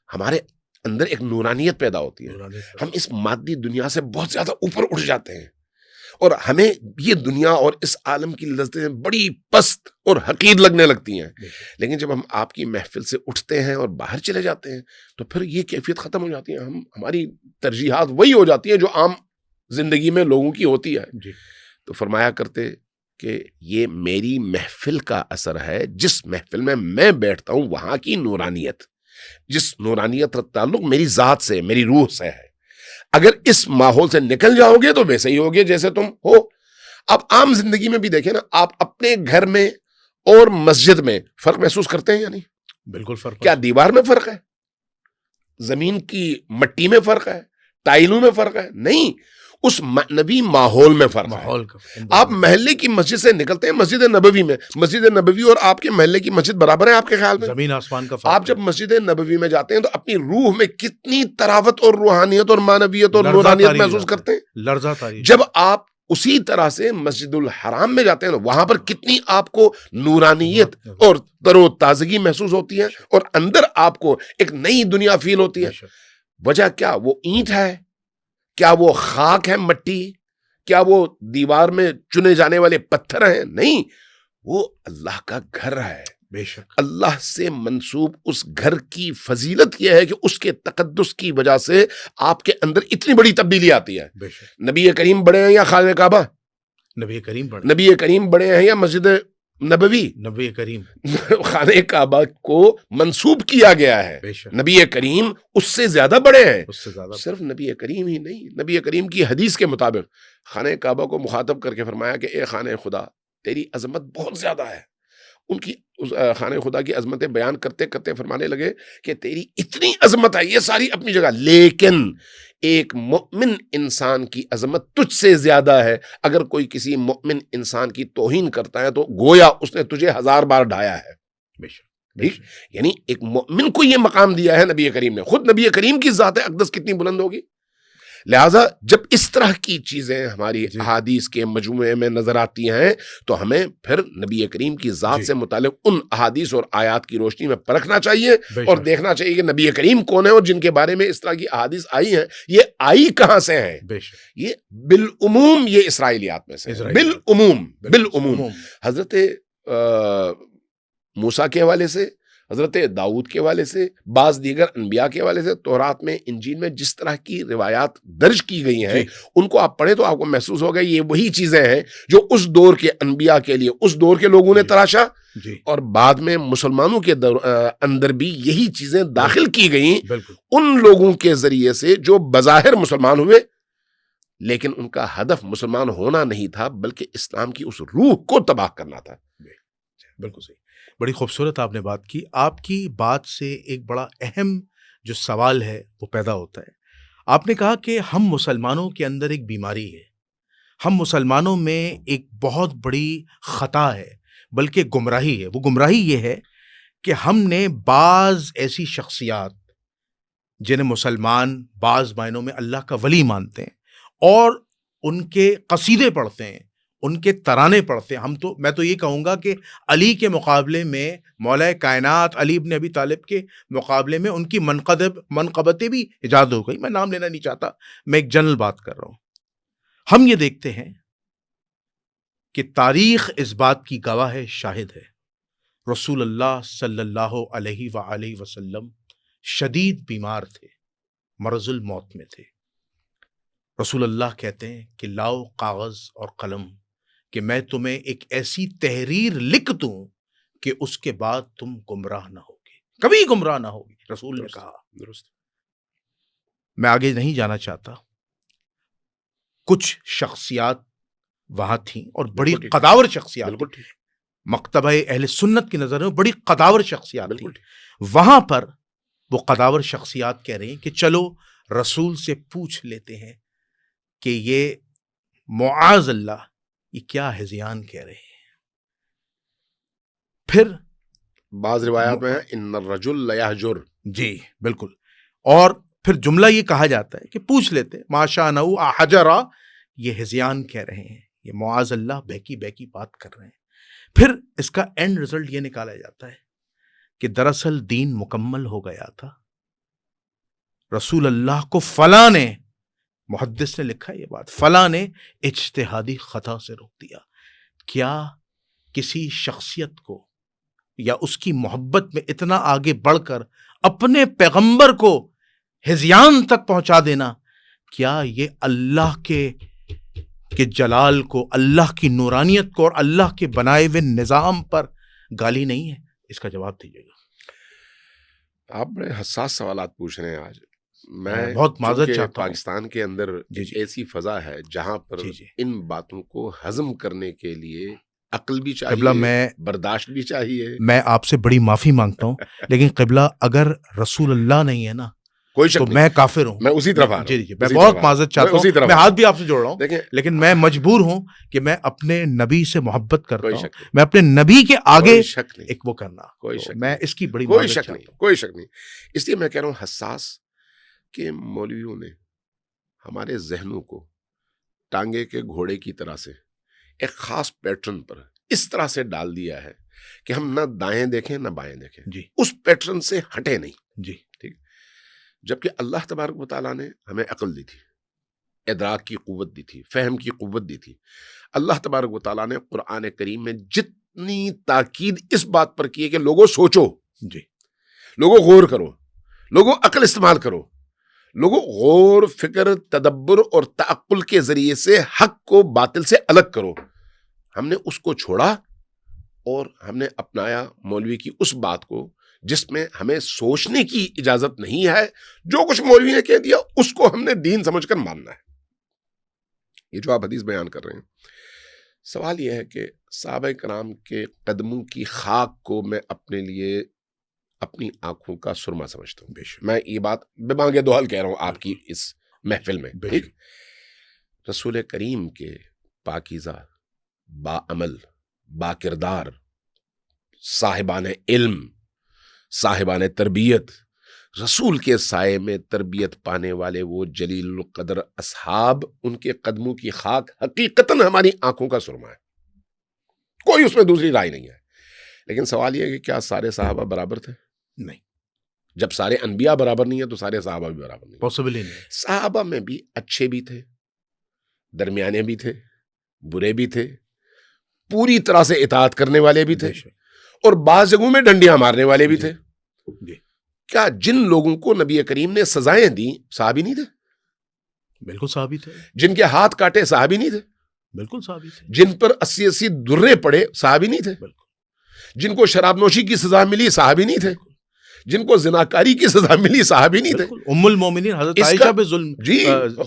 ہمارے اندر ایک نورانیت پیدا ہوتی ہے، ہم اس مادی دنیا سے بہت زیادہ اوپر اٹھ جاتے ہیں، اور ہمیں یہ دنیا اور اس عالم کی لذتیں بڑی پست اور حقیر لگنے لگتی ہیں۔ لیکن جب ہم آپ کی محفل سے اٹھتے ہیں اور باہر چلے جاتے ہیں تو پھر یہ کیفیت ختم ہو جاتی ہے، ہماری ترجیحات وہی ہو جاتی ہیں جو عام زندگی میں لوگوں کی ہوتی ہے۔ تو فرمایا کرتے کہ یہ میری محفل کا اثر ہے، جس محفل میں میں بیٹھتا ہوں وہاں کی نورانیت، جس نورانیت کا تعلق میری ذات سے، میری روح سے ہے۔ اگر اس ماحول سے نکل جاؤ گے تو ویسے ہی ہوگے جیسے تم ہو۔ اب عام زندگی میں بھی دیکھیں نا، آپ اپنے گھر میں اور مسجد میں فرق محسوس کرتے ہیں یا نہیں؟ بالکل فرق۔ کیا دیوار میں فرق ہے؟ زمین کی مٹی میں فرق ہے؟ ٹائلوں میں فرق ہے؟ نہیں، اس معنوی ماحول میں فرق ہے۔ آپ محلے کی مسجد سے نکلتے ہیں مسجد نبوی میں، مسجد نبوی اور آپ کے محلے کی مسجد برابر ہے آپ کے خیال میں؟ زمین آسمان کا فرق۔ آپ جب مسجد نبوی میں جاتے ہیں تو اپنی روح میں کتنی تراوت اور روحانیت اور مانویت اور نورانیت محسوس کرتے ہیں؟ لرزہ تاری۔ جب آپ اسی طرح سے مسجد الحرام میں جاتے ہیں وہاں پر کتنی آپ کو نورانیت اور تر و تازگی محسوس ہوتی ہے، اور اندر آپ کو ایک نئی دنیا فیل ہوتی ہے۔ وجہ کیا؟ وہ اینٹ ہے؟ کیا وہ خاک ہے، مٹی؟ کیا وہ دیوار میں چنے جانے والے پتھر ہیں؟ نہیں، وہ اللہ کا گھر ہے۔ بے شک اللہ سے منسوب اس گھر کی فضیلت یہ ہے کہ اس کے تقدس کی وجہ سے آپ کے اندر اتنی بڑی تبدیلی آتی ہے۔ بے شک نبی کریم بڑے ہیں یا خانہ کعبہ؟ نبی کریم بڑے۔ نبی کریم بڑے ہیں یا مسجد نبوی؟ نبی کریم۔ خانہ کعبہ کو منسوب کیا گیا ہے، بے شک نبی کریم اس سے زیادہ بڑے ہیں۔ اس سے زیادہ صرف نبی کریم ہی نہیں، نبی کریم کی حدیث کے مطابق خانہ کعبہ کو مخاطب کر کے فرمایا کہ اے خانہ خدا تیری عظمت بہت زیادہ ہے۔ ان کی خانہ خدا کی عظمتیں بیان کرتے کرتے فرمانے لگے کہ تیری اتنی عظمت ہے، یہ ساری اپنی جگہ، لیکن ایک مؤمن انسان کی عظمت تجھ سے زیادہ ہے۔ اگر کوئی کسی مؤمن انسان کی توہین کرتا ہے تو گویا اس نے تجھے 1000 بار ڈھایا ہے۔ بے شک ٹھیک، یعنی ایک مؤمن کو یہ مقام دیا ہے نبی کریم نے۔ خود نبی کریم کی ذات اقدس کتنی بلند ہوگی۔ لہٰذا جب اس طرح کی چیزیں ہماری احادیث کے مجموعے میں نظر آتی ہیں تو ہمیں پھر نبی کریم کی ذات سے متعلق ان احادیث اور آیات کی روشنی میں پرکھنا چاہیے اور دیکھنا چاہیے کہ نبی کریم کون ہے، اور جن کے بارے میں اس طرح کی احادیث آئی ہیں یہ آئی کہاں سے ہیں۔ یہ بالعموم یہ اسرائیلیات میں سے، بالعموم حضرت موسیٰ کے حوالے سے، حضرت داؤد کے حوالے سے، بعض دیگر انبیاء کے حوالے سے، تورات میں، انجیل میں جس طرح کی روایات درج کی گئی ہیں ان کو آپ پڑھیں تو آپ کو محسوس ہوگا یہ وہی چیزیں ہیں جو اس دور کے انبیاء کے لیے اس دور کے لوگوں نے تراشا، اور بعد میں مسلمانوں کے اندر بھی یہی چیزیں داخل کی گئیں ان لوگوں کے ذریعے سے جو بظاہر مسلمان ہوئے، لیکن ان کا ہدف مسلمان ہونا نہیں تھا بلکہ اسلام کی اس روح کو تباہ کرنا تھا۔ بالکل صحیح، بڑی خوبصورت آپ نے بات کی۔ آپ کی بات سے ایک بڑا اہم جو سوال ہے وہ پیدا ہوتا ہے۔ آپ نے کہا کہ ہم مسلمانوں کے اندر ایک بیماری ہے، ہم مسلمانوں میں ایک بہت بڑی خطا ہے، بلکہ گمراہی ہے۔ وہ گمراہی یہ ہے کہ ہم نے بعض ایسی شخصیات جنہیں مسلمان بعض معنوں میں اللہ کا ولی مانتے ہیں اور ان کے قصیدے پڑھتے ہیں، ان کے ترانے پڑھتے ہیں، میں تو یہ کہوں گا کہ علی کے مقابلے میں، مولا کائنات علی ابن ابی طالب کے مقابلے میں ان کی منقبتیں بھی ایجاد ہو گئی۔ میں نام لینا نہیں چاہتا، میں ایک جنرل بات کر رہا ہوں۔ ہم یہ دیکھتے ہیں کہ تاریخ اس بات کی گواہ ہے، شاہد ہے، رسول اللہ صلی اللہ علیہ وآلہ وسلم شدید بیمار تھے، مرض الموت میں تھے۔ رسول اللہ کہتے ہیں کہ لاؤ کاغذ اور قلم کہ میں تمہیں ایک ایسی تحریر لکھ دوں کہ اس کے بعد تم گمراہ نہ ہوگے، کبھی گمراہ نہ ہوگی، رسول نے کہا۔ درست۔ میں آگے نہیں جانا چاہتا۔ کچھ شخصیات وہاں تھیں اور بڑی قداور شخصیات، مکتبہ اہل سنت کی نظر میں بڑی قداور شخصیات تھیں۔ وہاں پر وہ قداور شخصیات کہہ رہے ہیں کہ چلو رسول سے پوچھ لیتے ہیں کہ یہ معاذ اللہ یہ کیا ہذیان کہہ رہے ہیں۔ پھر بعض روایات میں ہے ان الرجل لیہجر، جی بالکل، اور پھر جملہ یہ کہا جاتا ہے کہ پوچھ لیتے ماشاء نو حجرا، یہ ہذیان کہہ رہے ہیں، یہ معاذ اللہ بہکی بات کر رہے ہیں۔ پھر اس کا اینڈ رزلٹ یہ نکالا جاتا ہے کہ دراصل دین مکمل ہو گیا تھا، رسول اللہ کو فلاں نے، محدث نے لکھا یہ بات، فلاں نے اجتہادی خطا سے روک دیا۔ کیا کسی شخصیت کو یا اس کی محبت میں اتنا آگے بڑھ کر اپنے پیغمبر کو ہذیان تک پہنچا دینا، کیا یہ اللہ کے جلال کو، اللہ کی نورانیت کو اور اللہ کے بنائے ہوئے نظام پر گالی نہیں ہے؟ اس کا جواب دیجیے گا۔ آپ بڑے حساس سوالات پوچھ رہے ہیں آج۔ میں بہت معذرت چاہتا ہوں۔ پاکستان کے اندر ایسی فضا ہے جہاں پر ان باتوں کو ہضم کرنے کے لیے عقل بھی چاہیے، برداشت بھی چاہیے۔ میں آپ سے بڑی معافی مانگتا ہوں، لیکن قبلہ اگر رسول اللہ نہیں ہے نا کوئی شک تو میں کافر ہوں۔ میں اسی طرف آ رہا ہوں۔ جی میں بہت معذرت چاہتا ہوں، میں ہاتھ بھی آپ سے جوڑ رہا ہوں، لیکن میں مجبور ہوں کہ میں اپنے نبی سے محبت کرتا ہوں، میں اپنے نبی کے آگے ایک وہ کرنا، میں اس کی بڑی معذرت چاہتا ہوں۔ کوئی شک نہیں۔ اس لیے میں کہہ رہا ہوں حساس کہ مولویوں نے ہمارے ذہنوں کو ٹانگے کے گھوڑے کی طرح سے ایک خاص پیٹرن پر اس طرح سے ڈال دیا ہے کہ ہم نہ دائیں دیکھیں نہ بائیں دیکھیں، اس پیٹرن سے ہٹے نہیں۔ جی ٹھیک، جبکہ اللہ تبارک و تعالیٰ نے ہمیں عقل دی تھی، ادراک کی قوت دی تھی، فہم کی قوت دی تھی۔ اللہ تبارک و تعالیٰ نے قرآن کریم میں جتنی تاکید اس بات پر کی ہے کہ لوگوں سوچو، لوگوں غور کرو، لوگوں عقل استعمال کرو، لوگوں غور فکر تدبر اور تعقل کے ذریعے سے حق کو باطل سے الگ کرو۔ ہم نے اس کو چھوڑا اور ہم نے اپنایا مولوی کی اس بات کو جس میں ہمیں سوچنے کی اجازت نہیں ہے، جو کچھ مولوی نے کہہ دیا اس کو ہم نے دین سمجھ کر ماننا ہے۔ یہ جو آپ حدیث بیان کر رہے ہیں، سوال یہ ہے کہ صحابہ کرام کے قدموں کی خاک کو میں اپنے لیے اپنی آنکھوں کا سرما سمجھتا ہوں۔ میں یہ بات بے مانگے دوحل کہہ رہا ہوں آپ کی اس محفل میں۔ ٹھیک، رسول کریم کے پاکیزہ، با عمل، با کردار، صاحبان علم، صاحبان تربیت، رسول کے سائے میں تربیت پانے والے وہ جلیل القدر اصحاب، ان کے قدموں کی خاک حقیقتاً ہماری آنکھوں کا سرما ہے، کوئی اس میں دوسری رائے نہیں ہے۔ لیکن سوال یہ ہے کہ کیا سارے صحابہ برابر تھے؟ نہیں۔ جب سارے انبیاء برابر نہیں ہیں تو سارے صحابہ بھی برابر نہیں، پاسبل ہی نہیں۔ صحابہ میں بھی اچھے بھی تھے، درمیانے بھی تھے، برے بھی تھے، پوری طرح سے اطاعت کرنے والے بھی تھے، اور بعض جگہوں میں ڈنڈیاں مارنے والے بھی تھے. جی کیا جن لوگوں کو نبی کریم نے سزائیں دی صحابی نہیں تھے؟ بالکل صحابی تھے, جن کے ہاتھ کاٹے صحابی نہیں تھے؟ بالکل صحابی تھے, جن پر 80 درے پڑے صحابی نہیں تھے؟ بالکل جن کو شراب نوشی کی سزا ملی صحابی نہیں تھے؟ جن کو زناکاری کی سزا ملی صحابی نہیں تھے؟ بالکل. ام المومنین حضرت اس عائشہ کا- پہ ظلم جی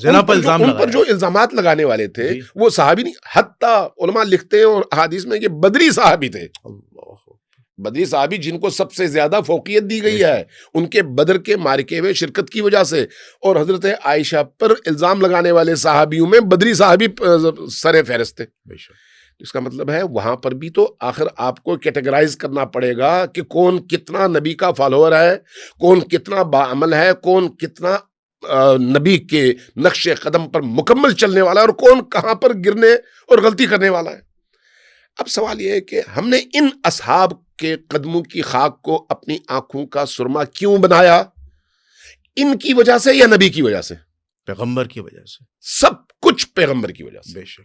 زنا پر الزام ان پر لگایا. جو الزامات لگانے والے تھے جی. وہ صحابی نہیں. حتیٰ علماء لکھتے ہیں اور احادیث میں کہ بدری صحابی تھے. اللہ بدری صحابی جن کو سب سے زیادہ فوقیت دی گئی بے ہے ان کے بدر کے معرکے میں شرکت کی وجہ سے, اور حضرت عائشہ پر الزام لگانے والے صحابیوں میں بدری صحابی سر فہرست تھے. بے شک. اس کا مطلب ہے وہاں پر بھی تو آخر آپ کو کیٹیگرائز کرنا پڑے گا کہ کون کتنا نبی کا فالوور ہے, کون کتنا باعمل ہے, کون کتنا نبی کے نقش قدم پر مکمل چلنے والا ہے, اور کون کہاں پر گرنے اور غلطی کرنے والا ہے. اب سوال یہ ہے کہ ہم نے ان اصحاب کے قدموں کی خاک کو اپنی آنکھوں کا سرما کیوں بنایا؟ ان کی وجہ سے یا نبی کی وجہ سے؟ پیغمبر کی وجہ سے. سب کچھ پیغمبر کی وجہ سے. بے شک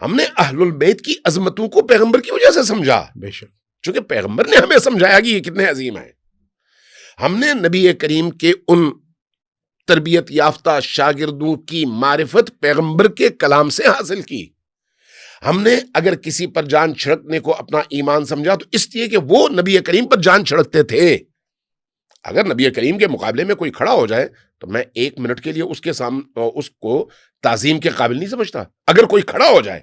ہم نے اہل البیت کی عظمتوں کو پیغمبر کی وجہ سے سمجھا, بے شک. چونکہ پیغمبر نے ہمیں سمجھایا کہ یہ کتنے عظیم ہیں. ہم نے نبی کریم کے ان تربیت یافتہ شاگردوں کی معرفت پیغمبر کے کلام سے حاصل کی. ہم نے اگر کسی پر جان چھڑکنے کو اپنا ایمان سمجھا تو اس لیے کہ وہ نبی کریم پر جان چھڑکتے تھے. اگر نبی کریم کے مقابلے میں کوئی کھڑا ہو جائے تو میں 1 منٹ کے لیے اس کے سامنے اس کو تعظیم کے قابل نہیں سمجھتا. اگر کوئی کھڑا ہو جائے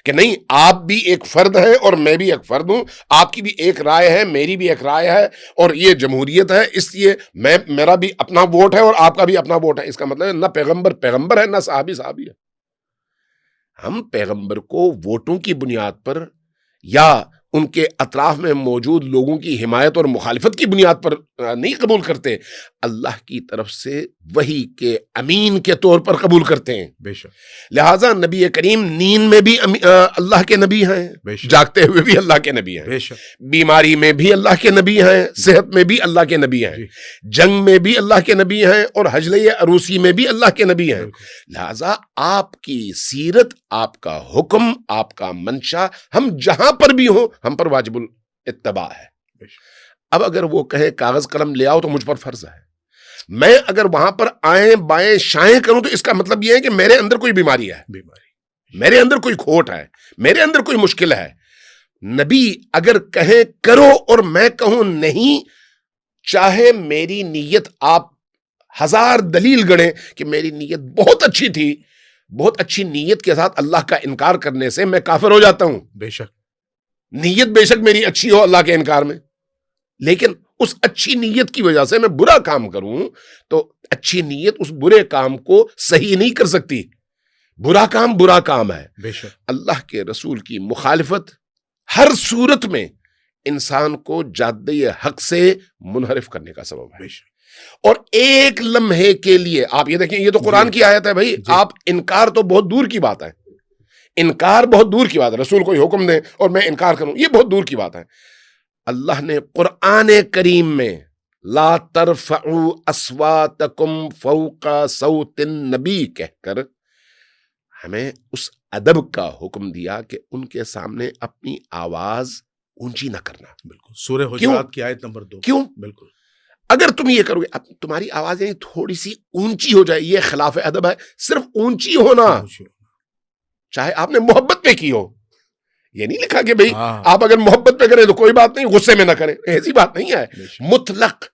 کہ نہیں آپ بھی ایک فرد ہیں اور میں بھی ایک فرد ہوں, آپ کی بھی ایک رائے ہے میری بھی ایک رائے ہے, اور یہ جمہوریت ہے اس لیے میرا بھی اپنا ووٹ ہے اور آپ کا بھی اپنا ووٹ ہے, اس کا مطلب ہے نہ پیغمبر پیغمبر ہے نہ صحابی صحابی ہے. ہم پیغمبر کو ووٹوں کی بنیاد پر یا ان کے اطراف میں موجود لوگوں کی حمایت اور مخالفت کی بنیاد پر نہیں قبول کرتے, اللہ کی طرف سے وحی کے امین کے طور پر قبول کرتے ہیں. بے شک. لہٰذا نبی کریم نیند میں بھی اللہ کے نبی ہیں, بے شک. جاگتے ہوئے بھی اللہ کے نبی ہیں, بے شک. بیماری میں بھی اللہ کے نبی ہیں, صحت میں بھی اللہ کے نبی ہیں, جی. جنگ میں بھی اللہ کے نبی ہیں, اور حجلے عروسی میں بھی اللہ کے نبی ہیں. بالکل. لہٰذا آپ کی سیرت, آپ کا حکم, آپ کا منشا ہم جہاں پر بھی ہوں ہم پر واجب الاتباع ہے. بے شک. اب اگر وہ کہے کاغذ قلم لے آؤ تو مجھ پر فرض ہے. میں اگر وہاں پر آئیں بائیں شائیں کروں تو اس کا مطلب یہ ہے کہ میرے اندر کوئی بیماری ہے, بیماری, میرے اندر کوئی کھوٹ ہے, میرے اندر کوئی مشکل ہے. نبی اگر کہیں کرو اور میں کہوں نہیں, چاہے میری نیت آپ 1000 دلیل گڑیں کہ میری نیت بہت اچھی تھی, بہت اچھی نیت کے ساتھ اللہ کا انکار کرنے سے میں کافر ہو جاتا ہوں. بے شک. نیت بے شک میری اچھی ہو اللہ کے انکار میں, لیکن اس اچھی نیت کی وجہ سے میں برا کام کروں تو اچھی نیت اس برے کام کو صحیح نہیں کر سکتی. برا کام ہے. بے شک. اللہ کے رسول کی مخالفت ہر صورت میں انسان کو جادہ حق سے منحرف کرنے کا سبب ہے. بے شک. اور ایک لمحے کے لیے آپ یہ دیکھیں, یہ تو قرآن کی آیت ہے بھائی, آپ انکار تو بہت دور کی بات ہے, انکار بہت دور کی بات ہے. رسول کوئی حکم دیں اور میں انکار کروں یہ بہت دور کی بات ہے. اللہ نے قرآن کریم میں لا ترفعوا اصواتکم فوق صوت النبی کہہ کر ہمیں اس ادب کا حکم دیا کہ ان کے سامنے اپنی آواز اونچی نہ کرنا. بالکل. سورہ حجرات کی آیت نمبر 2. کیوں؟ بالکل. اگر تم یہ کرو گے اب تمہاری آواز یعنی تھوڑی سی اونچی ہو جائے, یہ خلاف ادب ہے. صرف اونچی ہونا, چاہے آپ نے محبت پہ کی ہو, یہ نہیں لکھا کہ بھئی آپ اگر محبت پہ کریں تو کوئی بات نہیں, غصے میں نہ کریں, ایسی بات نہیں ہے. مطلق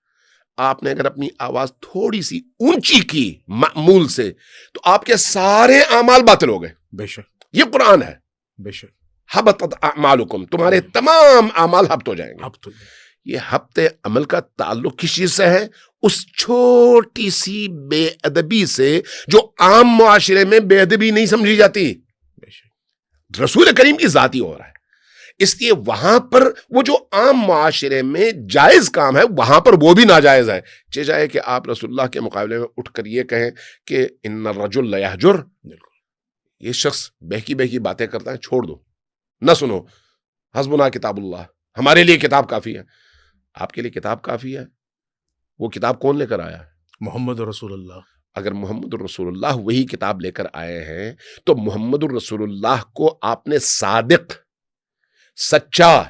آپ نے اگر اپنی آواز تھوڑی سی اونچی کی معمول سے تو آپ کے سارے اعمال باطل ہو گئے. بے شک. یہ قرآن ہے. بے شک. حبطت اعمالکم, تمہارے تمام اعمال حبط ہو جائیں گے. اب تو یہ حبط عمل کا تعلق کس چیز سے ہے؟ اس چھوٹی سی بے ادبی سے جو عام معاشرے میں بے ادبی نہیں سمجھی جاتی. بے شک. رسول کریم کی ذاتی ہو رہا ہے, اس لیے وہاں پر وہ جو عام معاشرے میں جائز کام ہے وہاں پر وہ بھی ناجائز ہے. چاہے کہ آپ رسول اللہ کے مقابلے میں اٹھ کر یہ کہیں کہ ان الرجل لیہجر, یہ شخص بہکی باتیں کرتا ہے, چھوڑ دو, نہ سنو, حسبنا کتاب اللہ, ہمارے لیے کتاب کافی ہے. آپ کے لیے کتاب کافی ہے؟ وہ کتاب کون لے کر آیا ہے؟ محمد رسول اللہ. اگر محمد الرسول اللہ وہی کتاب لے کر آئے ہیں تو محمد الرسول اللہ کو آپ نے صادق, سچا,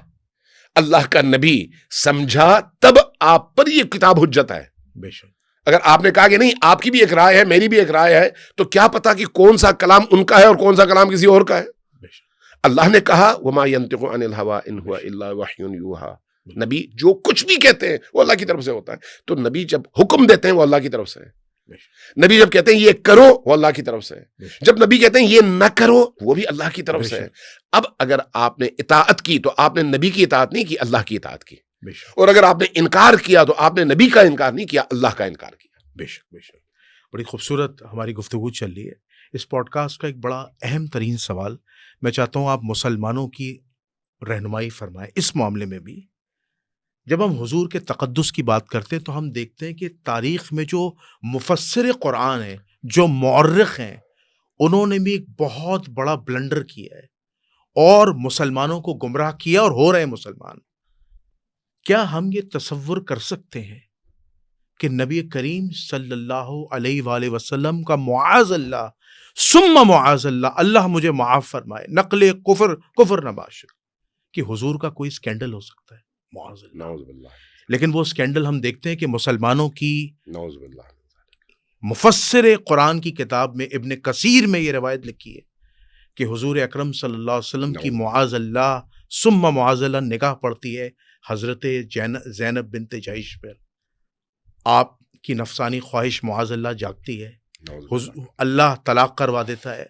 اللہ کا نبی سمجھا تب آپ پر یہ کتاب حجت ہے. بے شک. اگر آپ نے کہا کہ نہیں آپ کی بھی ایک رائے ہے میری بھی ایک رائے ہے تو کیا پتا کہ کون سا کلام ان کا ہے اور کون سا کلام کسی اور کا ہے. بے شک. اللہ نے کہا وما ينطق عن الهوى ان هو الا وحي يوحى. نبی جو کچھ بھی کہتے ہیں وہ اللہ کی طرف سے ہوتا ہے. تو نبی جب حکم دیتے ہیں وہ اللہ کی طرف سے ہے. نبی جب کہتے ہیں یہ کرو وہ اللہ کی طرف سے ہے. جب نبی کہتے ہیں یہ نہ کرو وہ بھی اللہ کی طرف سے ہے. اب اگر آپ نے اطاعت کی تو آپ نے نبی کی اطاعت نہیں کی, اللہ کی اطاعت کی. اور اگر آپ نے انکار کیا تو آپ نے نبی کا انکار نہیں کیا, اللہ کا انکار کیا. بے شک بے شک. بڑی خوبصورت ہماری گفتگو چل رہی ہے. اس پوڈ کاسٹ کا ایک بڑا اہم ترین سوال میں چاہتا ہوں آپ مسلمانوں کی رہنمائی فرمائیں اس معاملے میں بھی. جب ہم حضور کے تقدس کی بات کرتے ہیں تو ہم دیکھتے ہیں کہ تاریخ میں جو مفسر قرآن ہیں, جو مورخ ہیں, انہوں نے بھی ایک بہت بڑا بلنڈر کیا ہے اور مسلمانوں کو گمراہ کیا اور ہو رہے ہیں مسلمان. کیا ہم یہ تصور کر سکتے ہیں کہ نبی کریم صلی اللہ علیہ وآلہ وسلم کا معاذ اللہ ثم معاذ اللہ, اللہ مجھے معاف فرمائے, نقل کفر نباشر, کہ حضور کا کوئی سکینڈل ہو سکتا ہے؟ معاذ اللہ. نعوذ باللہ. لیکن وہ سکینڈل ہم دیکھتے ہیں کہ مسلمانوں کی نعوذ باللہ. مفسر قرآن کی کتاب میں ابن کثیر میں یہ روایت لکھی ہے کہ حضور اکرم صلی اللہ علیہ وسلم کی معاذ اللہ ثم معاذ اللہ نگاہ پڑتی ہے حضرت زینب بنت جحش پر. آپ کی نفسانی خواہش معاذ اللہ جاگتی ہے, اللہ طلاق کروا دیتا ہے,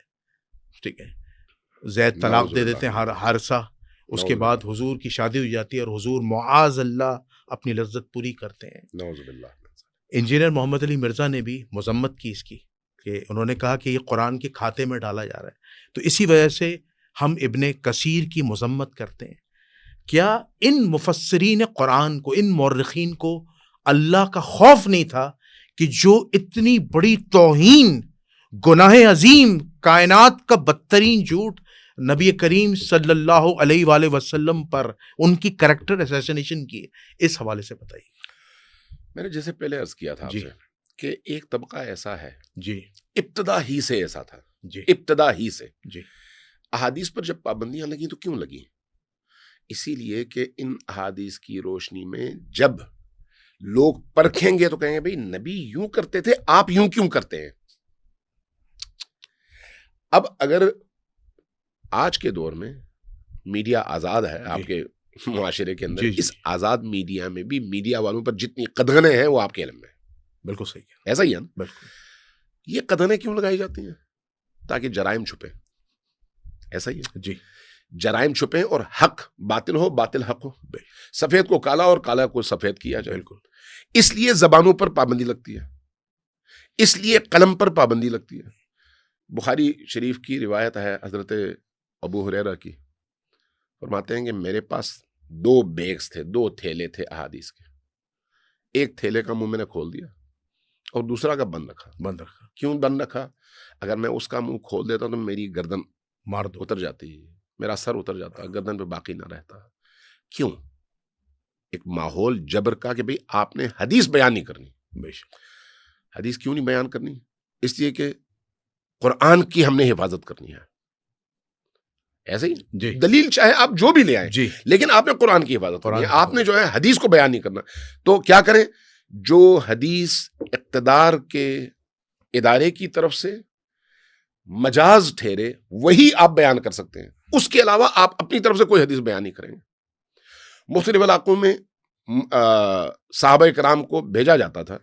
ٹھیک ہے, زید طلاق دے دیتے ہیں حارثہ. اس کے بعد حضور کی شادی ہو جاتی ہے اور حضور معاذ اللہ اپنی لذت پوری کرتے ہیں. نعوذ باللہ. انجینئر محمد علی مرزا نے بھی مذمت کی اس کی, کہ انہوں نے کہا کہ یہ قرآن کے کھاتے میں ڈالا جا رہا ہے. تو اسی وجہ سے ہم ابن کثیر کی مذمت کرتے ہیں. کیا ان مفسرین قرآن کو, ان مورخین کو اللہ کا خوف نہیں تھا کہ جو اتنی بڑی توہین, گناہ عظیم, کائنات کا بدترین جھوٹ نبی کریم صلی اللہ علیہ وآلہ وسلم پر ان کی کریکٹر اسیسینیشن کی ہے؟ اس حوالے سے بتائیے. میں نے جیسے پہلے عرض کیا تھا آپ سے کہ ایک طبقہ ایسا ہے جی, ابتدا ہی سے ایسا تھا, جی, ابتدا ہی سے. جی. احادیث پر جب پابندیاں لگیں تو کیوں لگیں؟ اسی لیے کہ ان احادیث کی روشنی میں جب لوگ پرکھیں گے تو کہیں گے بھئی نبی یوں کرتے تھے, آپ یوں کیوں کرتے ہیں؟ اب اگر آج کے دور میں میڈیا آزاد ہے آپ کے معاشرے کے اندر, اس آزاد میڈیا میں بھی میڈیا والوں پر جتنی قدغنیں ہیں وہ آپ کے علم میں. بالکل صحیح ہے. ایسا ہی ہے نا؟ بالکل. یہ قدغنیں کیوں لگائی جاتی ہیں؟ تاکہ جرائم چھپیں. ایسا ہی ہے. جی. جرائم چھپیں اور حق باطل ہو, باطل حق ہو, سفید کو کالا اور کالا کو سفید کیا جائے. بالکل. اس لیے زبانوں پر پابندی لگتی ہے, اس لیے قلم پر پابندی لگتی ہے. بخاری شریف کی روایت ہے حضرت ابو ہریرہ کی, فرماتے ہیں کہ میرے پاس 2 بیگز تھے, 2 تھیلے تھے احادیث کے. ایک تھیلے کا منہ میں نے کھول دیا اور دوسرا کا بند رکھا. کیوں بند رکھا؟ اگر میں اس کا منہ کھول دیتا تو میری گردن اتر جاتی, میرا سر اتر جاتا, گردن پہ باقی نہ رہتا. کیوں؟ ایک ماحول جبر کا کہ بھئی آپ نے حدیث بیان نہیں کرنی. حدیث کیوں نہیں بیان کرنی؟ اس لیے کہ قرآن کی ہم نے حفاظت کرنی ہے. ایسے ہی دلیل چاہے آپ جو بھی لے آئیں, لیکن آپ نے قرآن کی حفاظت کرنی ہے. آپ نے جو ہے حدیث کو بیان نہیں کرنا. تو کیا کریں؟ جو حدیث اقتدار کے ادارے کی طرف سے مجاز ٹھہرے وہی آپ بیان کر سکتے ہیں. اس کے علاوہ آپ اپنی طرف سے کوئی حدیث بیان نہیں کریں گے. مختلف علاقوں میں صحابہ کرام کو بھیجا جاتا تھا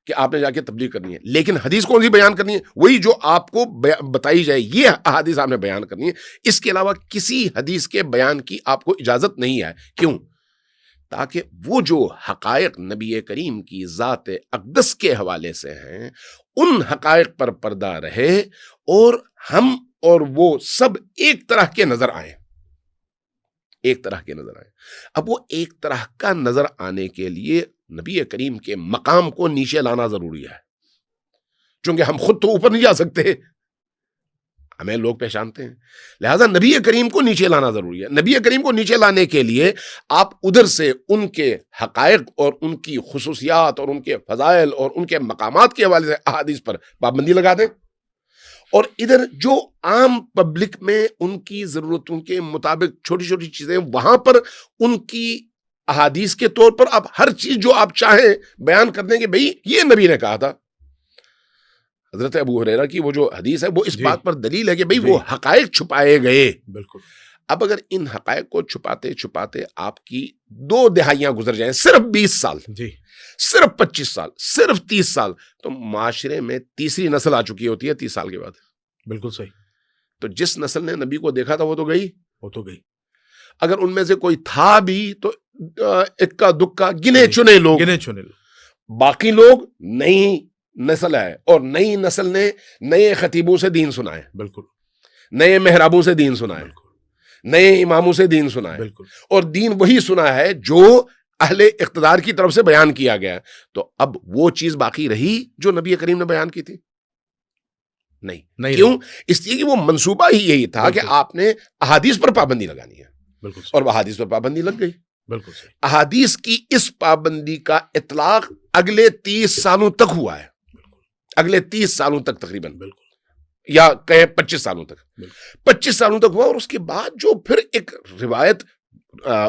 کہ آپ نے جا کے تبلیغ کرنی ہے, لیکن حدیث کون سی بیان کرنی ہے؟ وہی جو آپ کو بتائی جائے, یہ احادیث آپ نے بیان کرنی ہے. اس کے علاوہ کسی حدیث کے بیان کی آپ کو اجازت نہیں ہے. کیوں؟ تاکہ وہ جو حقائق نبی کریم کی ذات اقدس کے حوالے سے ہیں ان حقائق پر پردہ رہے اور ہم اور وہ سب ایک طرح کے نظر آئیں. ایک طرح کے نظر آئیں. اب وہ ایک طرح کا نظر آنے کے لیے نبی کریم کے مقام کو نیچے لانا ضروری ہے, چونکہ ہم خود تو اوپر نہیں جا سکتے, ہمیں لوگ پہچانتے ہیں. لہذا نبی کریم کو نیچے لانا ضروری ہے. نبی کریم کو نیچے لانے کے لیے آپ ادھر سے ان کے حقائق اور ان کی خصوصیات اور ان کے فضائل اور ان کے مقامات کے حوالے سے احادیث پر پابندی لگا دیں, اور ادھر جو عام پبلک میں ان کی ضرورتوں کے مطابق چھوٹی چھوٹی چیزیں، وہاں پر ان کی احادیث کے طور پر آپ ہر چیز جو آپ چاہیں بیان کر دیں کہ بھئی یہ نبی نے کہا تھا. حضرت ابو ہریرہ کی وہ جو حدیث ہے وہ اس بات پر دلیل ہے کہ بھئی وہ حقائق چھپائے گئے. بالکل. اب اگر ان حقائق کو چھپاتے چھپاتے آپ کی 2 دہائیاں گزر جائیں، صرف 20 سال، جی، صرف 25 سال، صرف 30 سال، تو معاشرے میں تیسری نسل آ چکی ہوتی ہے 30 سال کے بعد. بالکل صحیح. تو جس نسل نے نبی کو دیکھا تھا وہ تو گئی. وہ تو گئی. اگر ان میں سے کوئی تھا بھی تو اکا دکا گنے چنے لوگ. باقی لوگ نئی نسل ہے، اور نئی نسل نے نئے خطیبوں سے دین سنا ہے. بالکل. نئے محرابوں سے دین سنا ہے، نئے اماموں سے دین سنا ہے. بالکل. اور دین وہی سنا ہے جو اہل اقتدار کی طرف سے بیان کیا گیا. تو اب وہ چیز باقی رہی جو نبی کریم نے بیان کی تھی؟ نہیں. کیوں؟ اس لیے کہ وہ منصوبہ ہی یہی تھا کہ آپ نے احادیث پر پابندی لگانی ہے. بالکل. اور وہ احادیث پر پابندی لگ گئی. بالکل. احادیث کی اس پابندی کا اطلاق اگلے 30 سالوں تک ہوا ہے. اگلے 30 سالوں تک تقریباً، یا کہیں 25 سالوں تک. 25 سالوں تک ہوا. اور اس کے بعد جو پھر ایک روایت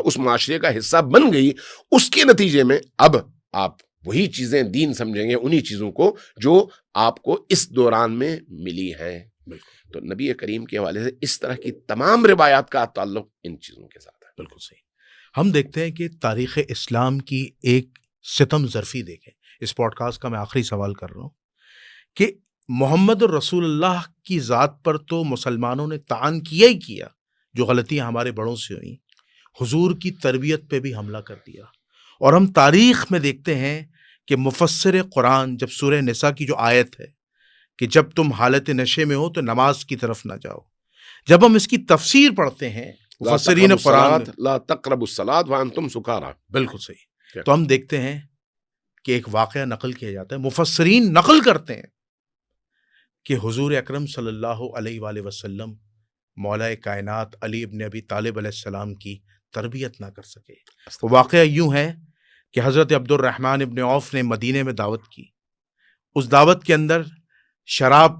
اس معاشرے کا حصہ بن گئی، اس کے نتیجے میں اب آپ وہی چیزیں دین سمجھیں گے، انہی چیزوں کو جو آپ کو اس دوران میں ملی ہیں. تو نبی کریم کے حوالے سے اس طرح کی تمام روایات کا تعلق ان چیزوں کے ساتھ ہے. بالکل صحیح. ہم دیکھتے ہیں کہ تاریخ اسلام کی ایک ستم ظرفی دیکھیں. اس پوڈ کاسٹ کا میں آخری سوال کر رہا ہوں کہ محمد رسول اللہ کی ذات پر تو مسلمانوں نے طعن کیا ہی کیا، جو غلطیاں ہمارے بڑوں سے ہوئیں. حضور کی تربیت پہ بھی حملہ کر دیا. اور ہم تاریخ میں دیکھتے ہیں کہ مفسر قرآن جب سورہ نساء کی جو آیت ہے کہ جب تم حالت نشے میں ہو تو نماز کی طرف نہ جاؤ، جب ہم اس کی تفسیر پڑھتے ہیں مفسرین قرآن، لا تقربوا الصلاۃ وانتم سکارى. بالکل صحیح. تو ہم دیکھتے ہیں کہ ایک واقعہ نقل کیا جاتا ہے، مفسرین نقل کرتے ہیں کہ حضور اکرم صلی اللہ علیہ وآلہ وسلم مولا کائنات علی ابن ابی طالب علیہ السلام کی تربیت نہ کر سکے. واقعہ یوں ہے کہ حضرت عبد الرحمن ابن عوف نے مدینے میں دعوت کی. اس دعوت کے اندر شراب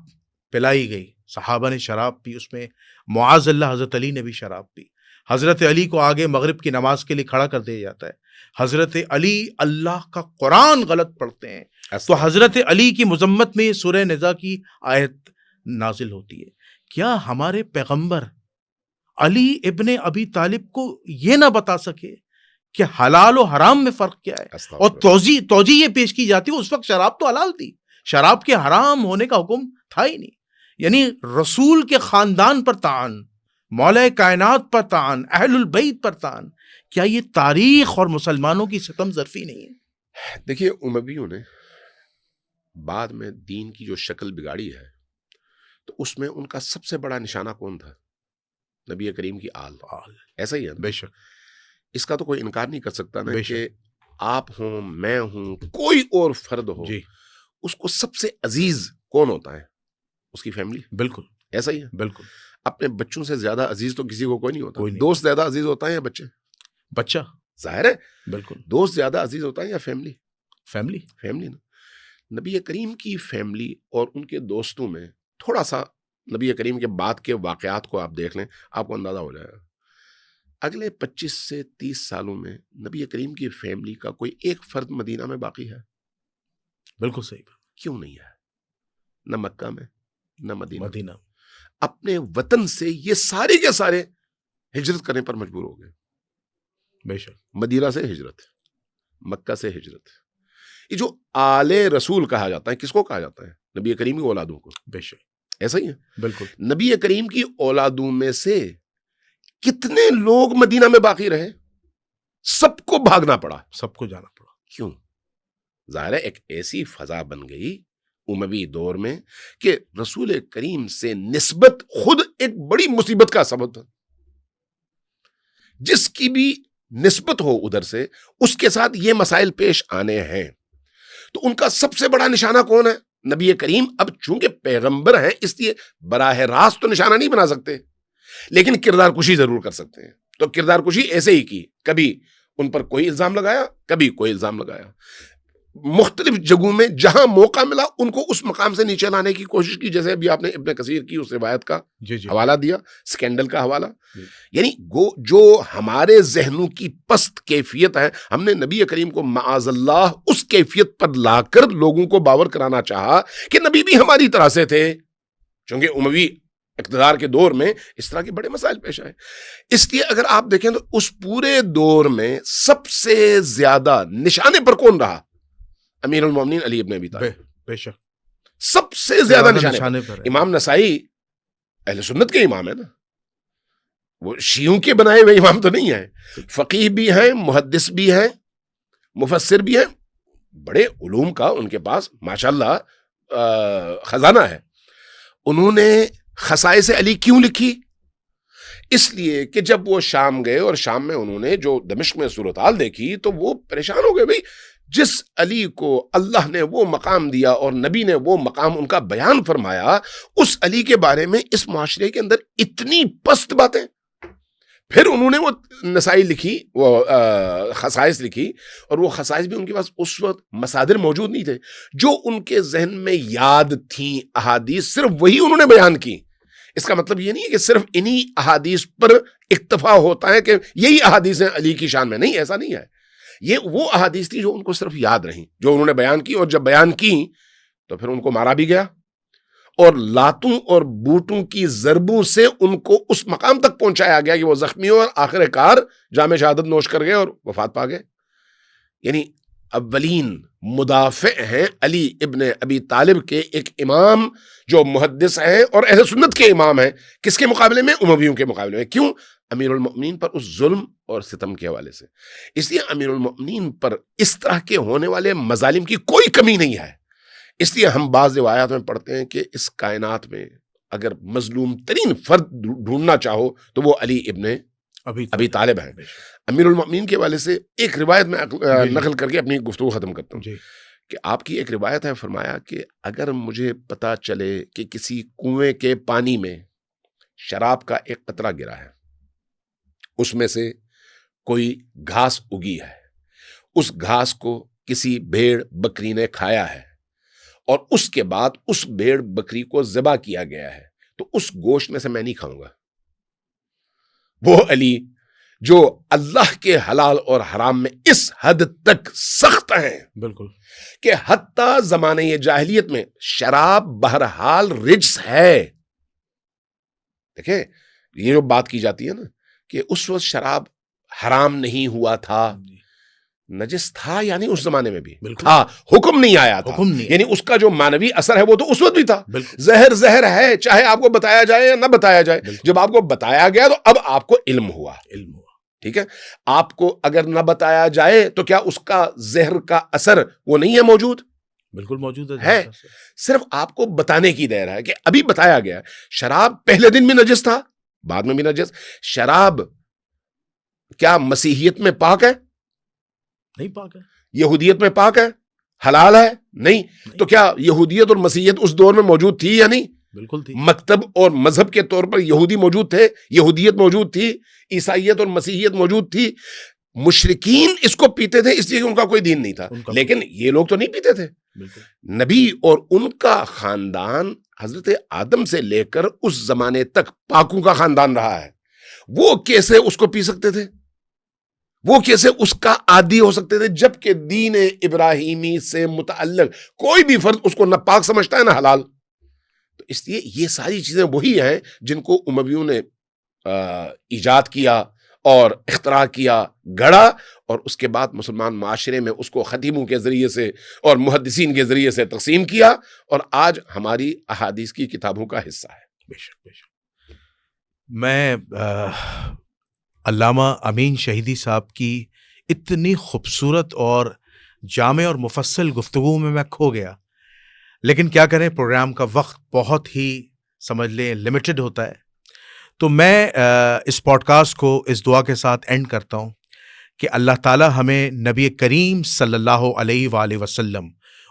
پلائی گئی، صحابہ نے شراب پی، اس میں معاذ اللہ حضرت علی نے بھی شراب پی. حضرت علی کو آگے مغرب کی نماز کے لیے کھڑا کر دیا جاتا ہے. حضرت علی اللہ کا قرآن غلط پڑھتے ہیں، تو حضرت علی کی مذمت میں سورہ نساء کی آیت نازل ہوتی ہے. کیا ہمارے پیغمبر علی ابن ابی طالب کو یہ نہ بتا سکے کہ حلال و حرام میں فرق کیا ہے؟ اور توجیہ یہ پیش کی جاتی ہے اس وقت شراب تو حلال تھی، شراب کے حرام ہونے کا حکم تھا ہی نہیں. یعنی رسول کے خاندان پر طعن، مولا کائنات پر طعن، اہل البیت پر طعن. کیا یہ تاریخ اور مسلمانوں کی ستم ظرفی نہیں ہے؟ دیکھیے، امویوں نے بعد میں دین کی جو شکل بگاڑی ہے تو اس میں ان کا سب سے بڑا نشانہ کون تھا؟ نبی کریم کی آل. ایسا ہی ہے. بے شک. اس کا تو کوئی انکار نہیں کر سکتا نا کہ آپ ہوں، میں ہوں، کوئی اور فرد ہو، جی، اس کو سب سے عزیز کون ہوتا ہے؟ اس کی فیملی. بالکل ایسا ہی ہے. بالکل. اپنے بچوں سے زیادہ عزیز تو کسی کو کوئی نہیں ہوتا. کوئی نہیں. دوست زیادہ عزیز ہوتا ہے یا بچہ؟ ظاہر ہے. بالکل. دوست زیادہ عزیز ہوتا ہے یا فیملی؟ فیملی نا. نبی کریم کی فیملی اور ان کے دوستوں میں تھوڑا سا نبی کریم کے بعد کے واقعات کو آپ دیکھ لیں، آپ کو اندازہ ہو جائے گا. اگلے 25 سے 30 سالوں میں نبی کریم کی فیملی کا کوئی ایک فرد مدینہ میں باقی ہے؟ بالکل صحیح. کیوں نہیں ہے؟ نہ مکہ میں نہ مدینہ. اپنے وطن سے یہ سارے کے سارے ہجرت کرنے پر مجبور ہو گئے. بے شک. مدینہ سے ہجرت، مکہ سے ہجرت. یہ جو آل رسول کہا جاتا ہے، کس کو کہا جاتا ہے؟ نبی کریم کی اولادوں کو. بے شک. ایسا ہی ہے. بالکل. نبی کریم کی اولادوں میں سے کتنے لوگ مدینہ میں باقی رہے؟ سب کو بھاگنا پڑا، سب کو جانا پڑا. کیوں؟ ظاہر ہے ایک ایسی فضا بن گئی اموی دور میں کہ رسول کریم سے نسبت خود ایک بڑی مصیبت کا سبب تھا. جس کی بھی نسبت ہو ادھر سے، اس کے ساتھ یہ مسائل پیش آنے ہیں. تو ان کا سب سے بڑا نشانہ کون ہے؟ نبی کریم. اب چونکہ پیغمبر ہیں اس لیے براہ راست تو نشانہ نہیں بنا سکتے، لیکن کردار کشی ضرور کر سکتے ہیں. تو کردار کشی ایسے ہی کی، کبھی ان پر کوئی الزام لگایا، کبھی کوئی الزام لگایا. مختلف جگہوں میں جہاں موقع ملا ان کو اس مقام سے نیچے لانے کی کوشش کی، جیسے ابھی آپ نے ابن کثیر کی اس روایت کا حوالہ دیا، سکینڈل کا حوالہ، یعنی جو ہمارے ذہنوں کی پست کیفیت ہے، ہم نے نبی کریم کو معاذ اللہ اس کیفیت پر لا کر لوگوں کو باور کرانا چاہا کہ نبی بھی ہماری طرح سے تھے، چونکہ اموی اقتدار کے دور میں اس طرح کے بڑے مسائل پیش آئے۔ اس لیے اگر آپ دیکھیں تو اس پورے دور میں سب سے زیادہ نشانے پر کون رہا؟ امیر المومنین علی ابن ابی طالب، بے شک سب سے زیادہ نشانے پر۔ امام نسائی اہل سنت کے امام ہے نا، وہ شیعوں کے بنائے ہوئے امام تو نہیں ہیں، فقیہ بھی ہیں، محدث بھی ہیں، مفسر بھی ہیں، بڑے علوم کا ان کے پاس ماشاءاللہ خزانہ ہے۔ انہوں نے خصائص علی کیوں لکھی؟ اس لیے کہ جب وہ شام گئے اور شام میں انہوں نے جو دمشق میں صورتحال دیکھی تو وہ پریشان ہو گئے، بھئی جس علی کو اللہ نے وہ مقام دیا اور نبی نے وہ مقام ان کا بیان فرمایا، اس علی کے بارے میں اس معاشرے کے اندر اتنی پست باتیں۔ پھر انہوں نے وہ نسائی لکھی، وہ خصائص لکھی، اور وہ خصائص بھی ان کے پاس اس وقت مصادر موجود نہیں تھے، جو ان کے ذہن میں یاد تھیں احادیث صرف وہی انہوں نے بیان کی۔ اس کا مطلب یہ نہیں ہے کہ صرف انہی احادیث پر اکتفا ہوتا ہے کہ یہی احادیث ہیں علی کی شان میں، نہیں، ایسا نہیں ہے۔ یہ وہ احادیث تھی جو ان کو صرف یاد رہیں، جو انہوں نے بیان کی، اور جب بیان کی تو پھر ان کو مارا بھی گیا، اور لاتوں اور بوٹوں کی ضربوں سے ان کو اس مقام تک پہنچایا گیا کہ وہ زخمی اور آخر کار جام شہادت نوش کر گئے اور وفات پا گئے۔ یعنی اولین مدافع ہیں علی ابن ابی طالب کے، ایک امام جو محدث ہیں اور اہل سنت کے امام ہیں، کس کے مقابلے میں؟ امویوں کے مقابلے میں۔ کیوں؟ امیر المؤمنین پر اس ظلم اور ستم کے حوالے سے۔ اس لیے امیر المؤمنین پر اس طرح کے ہونے والے مظالم کی کوئی کمی نہیں ہے۔ اس لیے ہم بعض روایات میں پڑھتے ہیں کہ اس کائنات میں اگر مظلوم ترین فرد ڈھونڈنا چاہو تو وہ علی ابن ابی طالب ہیں۔ امیر المؤمنین کے حوالے سے ایک روایت میں نقل کر کے اپنی گفتگو ختم کرتا ہوں کہ آپ کی ایک روایت ہے، فرمایا کہ اگر مجھے پتا چلے کہ کسی کنویں کے پانی میں شراب کا ایک قطرہ گرا ہے، اس میں سے کوئی گھاس اگی ہے، اس گھاس کو کسی بھیڑ بکری نے کھایا ہے، اور اس کے بعد اس بھیڑ بکری کو ذبح کیا گیا ہے، تو اس گوشت میں سے میں نہیں کھاؤں گا۔ وہ علی جو اللہ کے حلال اور حرام میں اس حد تک سخت ہیں، بالکل، کہ حتیٰ زمانے جاہلیت میں شراب بہرحال رجس ہے۔ دیکھیں یہ جو بات کی جاتی ہے نا کہ اس وقت شراب حرام نہیں ہوا تھا، نجس تھا، یعنی اس زمانے میں بھی تھا، حکم نہیں آیا تھا، یعنی اس کا جو معنوی اثر ہے وہ تو اس وقت بھی تھا۔ زہر ہے، چاہے آپ کو بتایا جائے یا نہ بتایا جائے، جب آپ کو بتایا گیا تو اب آپ کو علم ہوا، ٹھیک ہے۔ آپ کو اگر نہ بتایا جائے تو کیا اس کا زہر کا اثر وہ نہیں ہے موجود؟ بالکل موجود ہے، صرف آپ کو بتانے کی دیر ہے کہ ابھی بتایا گیا۔ شراب پہلے دن بھی نجس تھا، بعد میں بھی نجس۔ شراب کیا مسیحیت میں پاک ہے؟ نہیں پاک ہے۔ یہودیت میں پاک ہے؟ حلال ہے؟ نہیں۔ تو کیا یہودیت اور مسیحیت اس دور میں موجود تھی یا نہیں؟ بالکل تھی۔ مکتب اور مذہب کے طور پر یہودی موجود تھے، یہودیت موجود تھی، عیسائیت اور مسیحیت موجود تھی۔ مشرکین اس کو پیتے تھے اس لیے کہ ان کا کوئی دین نہیں تھا، لیکن یہ لوگ تو نہیں پیتے تھے۔ نبی اور ان کا خاندان حضرت آدم سے لے کر اس زمانے تک پاکوں کا خاندان رہا ہے، وہ کیسے اس کو پی سکتے تھے؟ وہ کیسے اس کا عادی ہو سکتے تھے؟ جبکہ دین ابراہیمی سے متعلق کوئی بھی فرد اس کو نہ پاک سمجھتا ہے نہ حلال۔ تو اس لیے یہ ساری چیزیں وہی ہیں جن کو امویوں نے ایجاد کیا اور اختراع کیا، گھڑا، اور اس کے بعد مسلمان معاشرے میں اس کو خطیبوں کے ذریعے سے اور محدثین کے ذریعے سے تقسیم کیا، اور آج ہماری احادیث کی کتابوں کا حصہ ہے۔ بے شک بے شک۔ میں علامہ امین شہیدی صاحب کی اتنی خوبصورت اور جامع اور مفصل گفتگو میں کھو گیا، لیکن کیا کریں، پروگرام کا وقت بہت ہی سمجھ لیں لمیٹڈ ہوتا ہے، تو میں اس پوڈ کاسٹ کو اس دعا کے ساتھ اینڈ کرتا ہوں کہ اللہ تعالی ہمیں نبی کریم صلی اللہ علیہ وآلہ وسلم،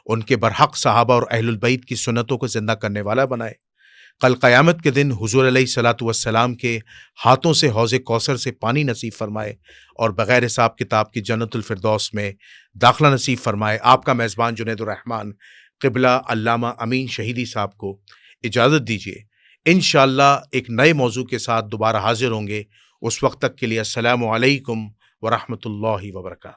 ان کے برحق صحابہ اور اہل البیت کی سنتوں کو زندہ کرنے والا بنائے، کل قیامت کے دن حضور علیہ الصلاۃ والسلام کے ہاتھوں سے حوض کوثر سے پانی نصیب فرمائے اور بغیر حساب کتاب کی جنت الفردوس میں داخلہ نصیب فرمائے۔ آپ کا میزبان جنید الرحمن قبلہ علامہ امین شہیدی صاحب کو اجازت دیجیے۔ انشاءاللہ ایک نئے موضوع کے ساتھ دوبارہ حاضر ہوں گے۔ اس وقت تک کے لیے السلام علیکم ورحمۃ اللہ وبرکاتہ۔